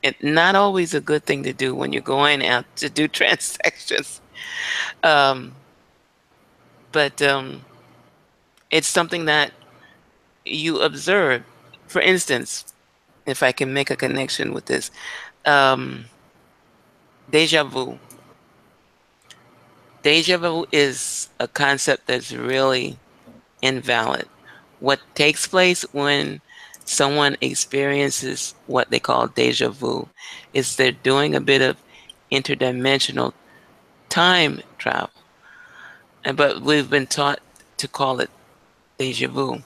It's not always a good thing to do when you're going out to do transactions. Um, but it's something that you observe. For instance, if I can make a connection with this, um, deja vu. Deja vu is a concept that's really invalid. What takes place when someone experiences what they call deja vu is they're doing a bit of interdimensional time travel. But we've been taught to call it deja vu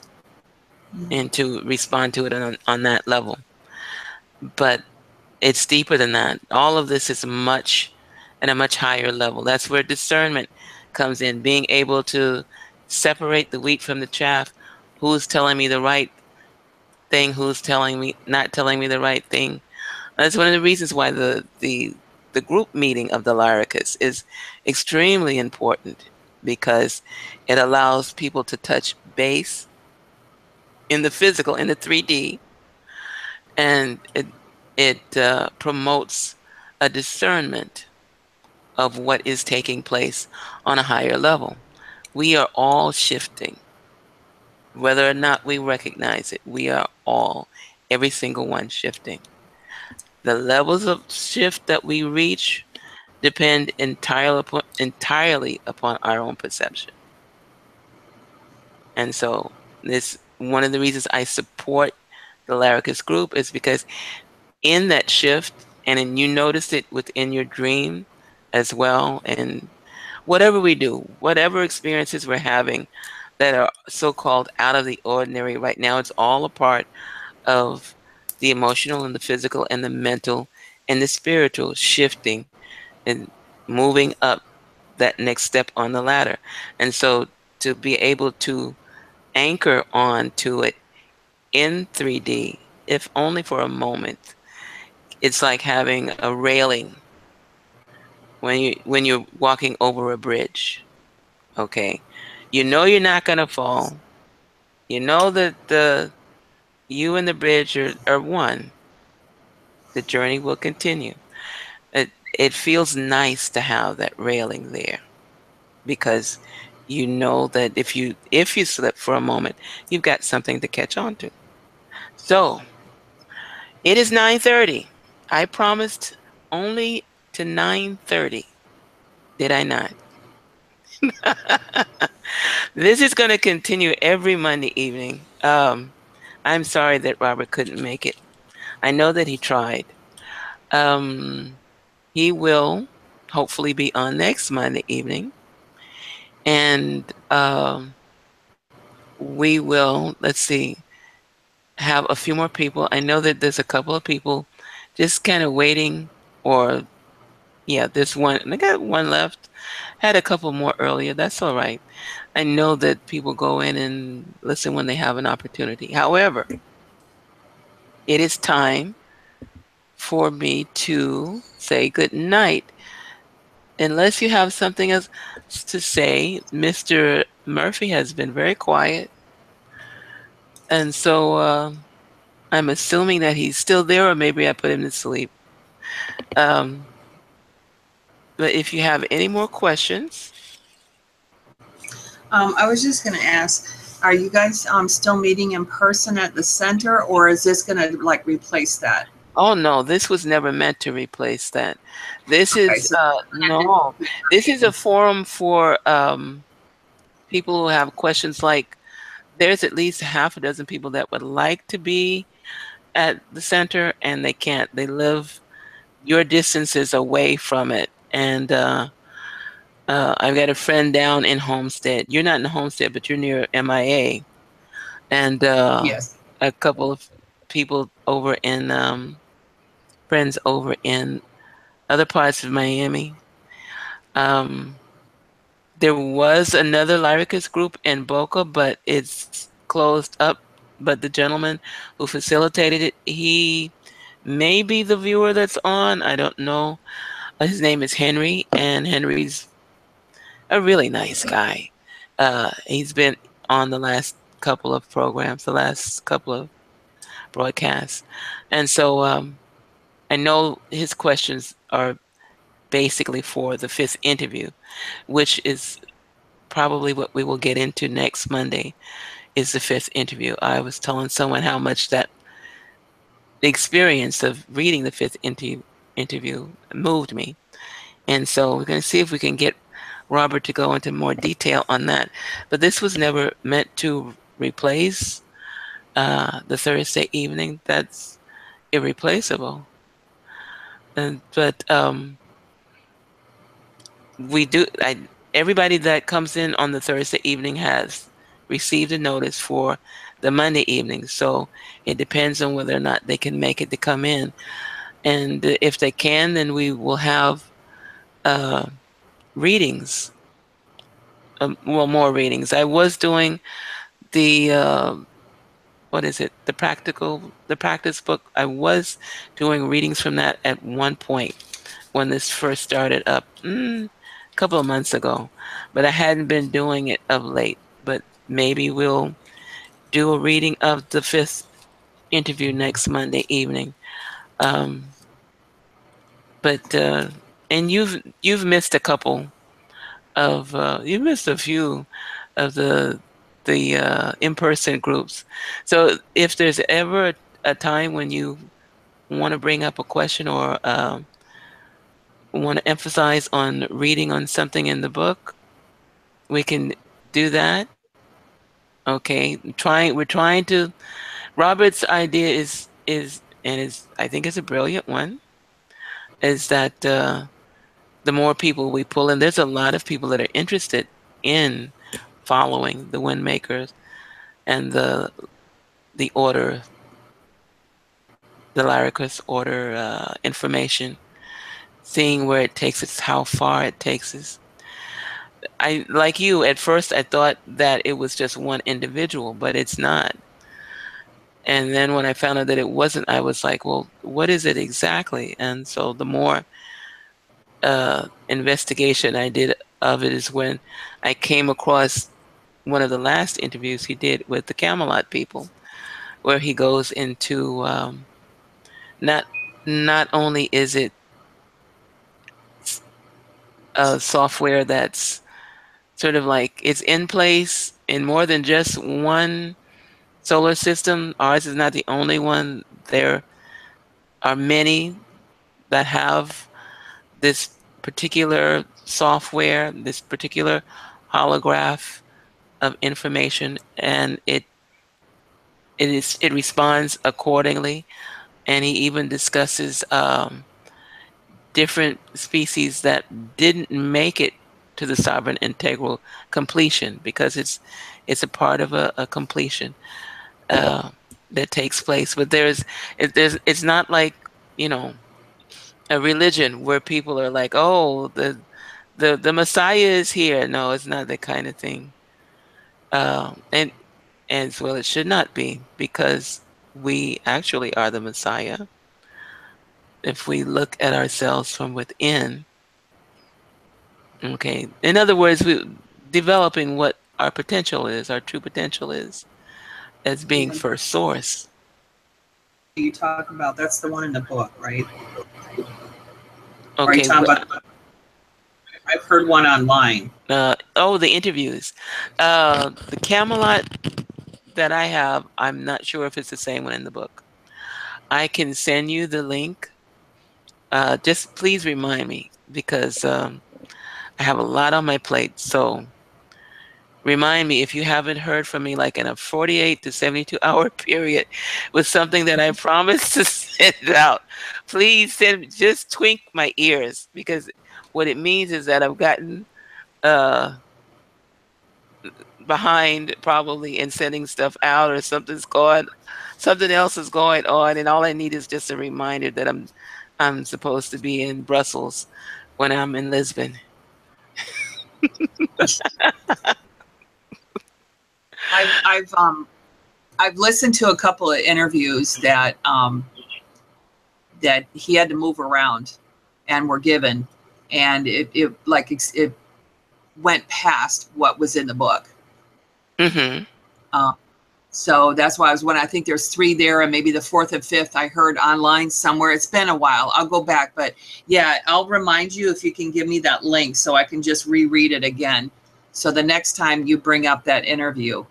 and to respond to it on that level. But it's deeper than that. All of this is much at a much higher level. That's where discernment comes in, being able to separate the wheat from the chaff. Who's telling me the right thing? Who's telling me not telling me the right thing? That's one of the reasons why the group meeting of the Lyricus is extremely important, because it allows people to touch base in the physical, in the 3D, and it promotes a discernment of what is taking place on a higher level. We are all shifting, whether or not we recognize it. We are all, every single one, shifting. The levels of shift that we reach depend entirely upon our own perception. And so this, one of the reasons I support the Laricus group is because in that shift, and you notice it within your dream as well, and whatever we do, whatever experiences we're having that are so-called out of the ordinary right now, it's all a part of the emotional and the physical and the mental and the spiritual shifting and moving up that next step on the ladder. And so to be able to anchor on to it in 3D, if only for a moment, it's like having a railing when you're walking over a bridge. Okay, you know you're not gonna fall. You know that you and the bridge are one. The journey will continue. It feels nice to have that railing there, because you know that if you slip for a moment, you've got something to catch on to. So it is 9:30. I promised only to 9:30. Did I not? This is going to continue every Monday evening. I'm sorry that Robert couldn't make it. I know that he tried. He will hopefully be on next Monday evening. And we will, let's see, have a few more people. I know that there's a couple of people just kind of waiting, or yeah, there's one. I got one left. Had a couple more earlier. That's all right. I know that people go in and listen when they have an opportunity. However, it is time for me to say good night. Unless you have something else to say, Mr. Murphy has been very quiet. And so I'm assuming that he's still there, or maybe I put him to sleep. Um, but if you have any more questions, I was just going to ask, are you guys still meeting in person at the center, or is this going to like replace that? oh no, this was never meant to replace that. This Okay, is so no, this is a forum for people who have questions. Like, there's at least half a dozen people that would like to be at the center and they can't. They live your distances away from it. And I've got a friend down in Homestead. You're not in Homestead, but you're near MIA. And yes. a couple of people over in friends over in other parts of Miami. Um, there was another Lyricus group in Boca, but it's closed up. But the gentleman who facilitated it, he may be the viewer that's on. I don't know. His name is Henry, and Henry's a really nice guy. He's been on the last couple of programs, the last couple of broadcasts. And so I know his questions are basically for the fifth interview, which is probably what we will get into next Monday, is the fifth interview. I was telling someone how much that the experience of reading the fifth interview moved me. And so we're going to see if we can get Robert to go into more detail on that. But this was never meant to replace the Thursday evening. That's irreplaceable. But we do. Everybody that comes in on the Thursday evening has received a notice for the Monday evening. So it depends on whether or not they can make it to come in. And if they can, then we will have readings. Well, more readings. I was doing the what is it? The practice book. I was doing readings from that at one point when this first started up, a couple of months ago, but I hadn't been doing it of late. But maybe we'll do a reading of the fifth interview next Monday evening. Um, but and you've missed a couple of you missed a few of the in-person groups. So if there's ever a time when you want to bring up a question, or want to emphasize on reading on something in the book, we can do that. Okay, we're trying to. Robert's idea is and is I think it's a brilliant one. Is that the more people we pull in, there's a lot of people that are interested in following the Windmakers and the order, the Lyricus order information, seeing where it takes us, how far it takes us. I, like you, at first I thought that it was just one individual, but it's not. And then when I found out that it wasn't, I was like, well, what is it exactly? And so the more investigation I did of it is when I came across one of the last interviews he did with the Camelot people, where he goes into not not only is it a software that's sort of like it's in place in more than just one solar system. Ours is not the only one. There are many that have this particular software, this particular holograph of information, and it responds accordingly. And he even discusses different species that didn't make it to the sovereign integral completion, because it's a part of a completion uh, that takes place. But it's not like, you know, a religion where people are like, oh, the Messiah is here. No, it's not that kind of thing. And well, it should not be, because we actually are the Messiah. If we look at ourselves from within, okay. In other words, we developing what our potential is, our true potential is, as being first source. You talk about, that's the one in the book, right? Okay. I've heard one online. Oh, the interviews. The Camelot that I have, I'm not sure if it's the same one in the book. I can send you the link. Just please remind me, because I have a lot on my plate. So remind me if you haven't heard from me, like in a 48 to 72 hour period, with something that I promised to send out. Please just twink my ears, because what it means is that I've gotten behind probably in sending stuff out, or something else is going on, and all I need is just a reminder that I'm supposed to be in Brussels when I'm in Lisbon. I've listened to a couple of interviews that that he had to move around and were given, and it went past what was in the book. Mm-hmm. So that's why I think there's 3 there, and maybe the 4th and 5th I heard online somewhere. It's been a while. I'll go back, but yeah, I'll remind you if you can give me that link so I can just reread it again. So the next time you bring up that interview,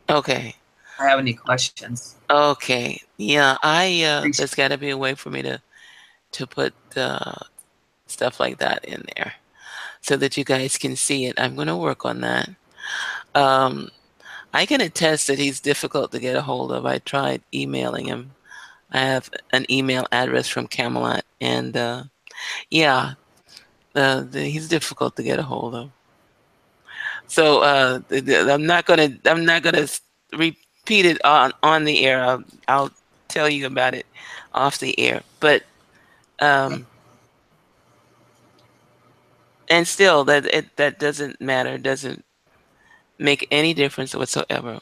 Okay. I have any questions. Okay. Yeah, there's got to be a way for me to put stuff like that in there so that you guys can see it. I'm going to work on that. I can attest that he's difficult to get a hold of. I tried emailing him. I have an email address from Camelot, and yeah, he's difficult to get a hold of. So I'm not gonna repeat it on the air. I'll tell you about it off the air. But and still, that doesn't matter. Doesn't make any difference whatsoever.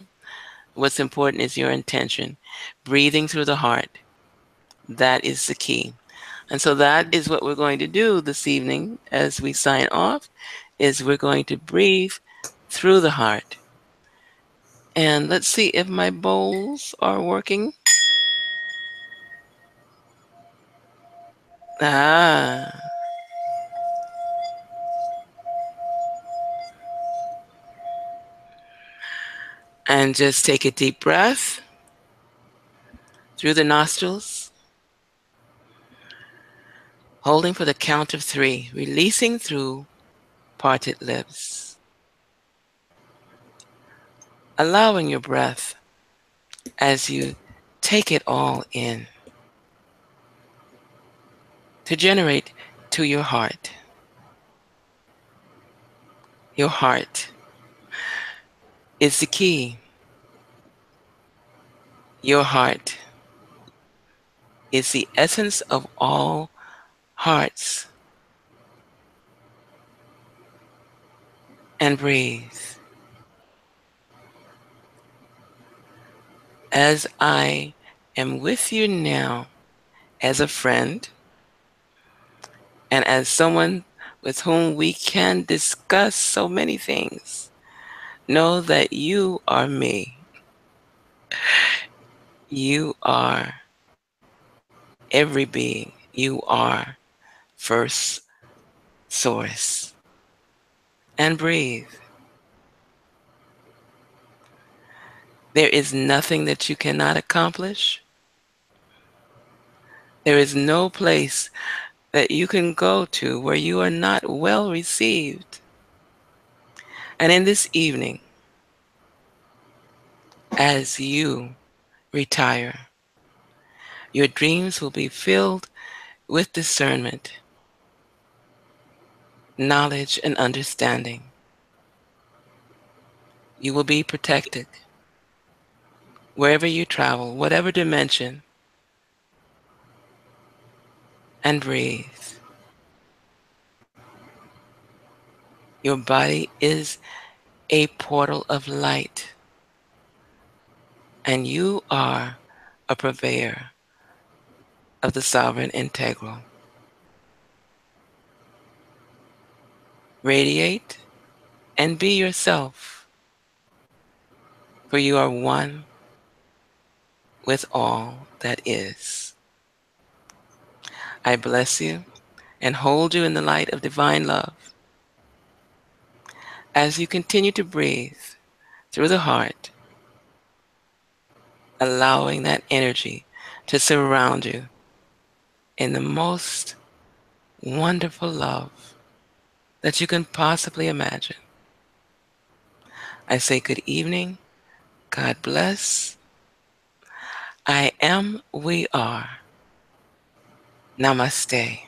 What's important is your intention, breathing through the heart. That is the key. And so that is what we're going to do this evening as we sign off, is we're going to breathe through the heart. And let's see if my bowls are working. Ah. And just take a deep breath through the nostrils, holding for the count of 3, releasing through parted lips. Allowing your breath, as you take it all in, to generate to your heart. Your heart is the key. Your heart is the essence of all hearts. And breathe. As I am with you now as a friend and as someone with whom we can discuss so many things, know that you are me. You are every being. You are first source. And breathe. There is nothing that you cannot accomplish. There is no place that you can go to where you are not well received. And in this evening, as you retire, your dreams will be filled with discernment. knowledge, and understanding. You will be protected wherever you travel, whatever dimension, and breathe. Your body is a portal of light, and you are a purveyor of the sovereign integral. Radiate and be yourself, for you are one with all that is. I bless you and hold you in the light of divine love as you continue to breathe through the heart, allowing that energy to surround you in the most wonderful love that you can possibly imagine. I say good evening, God bless. I am, we are. Namaste.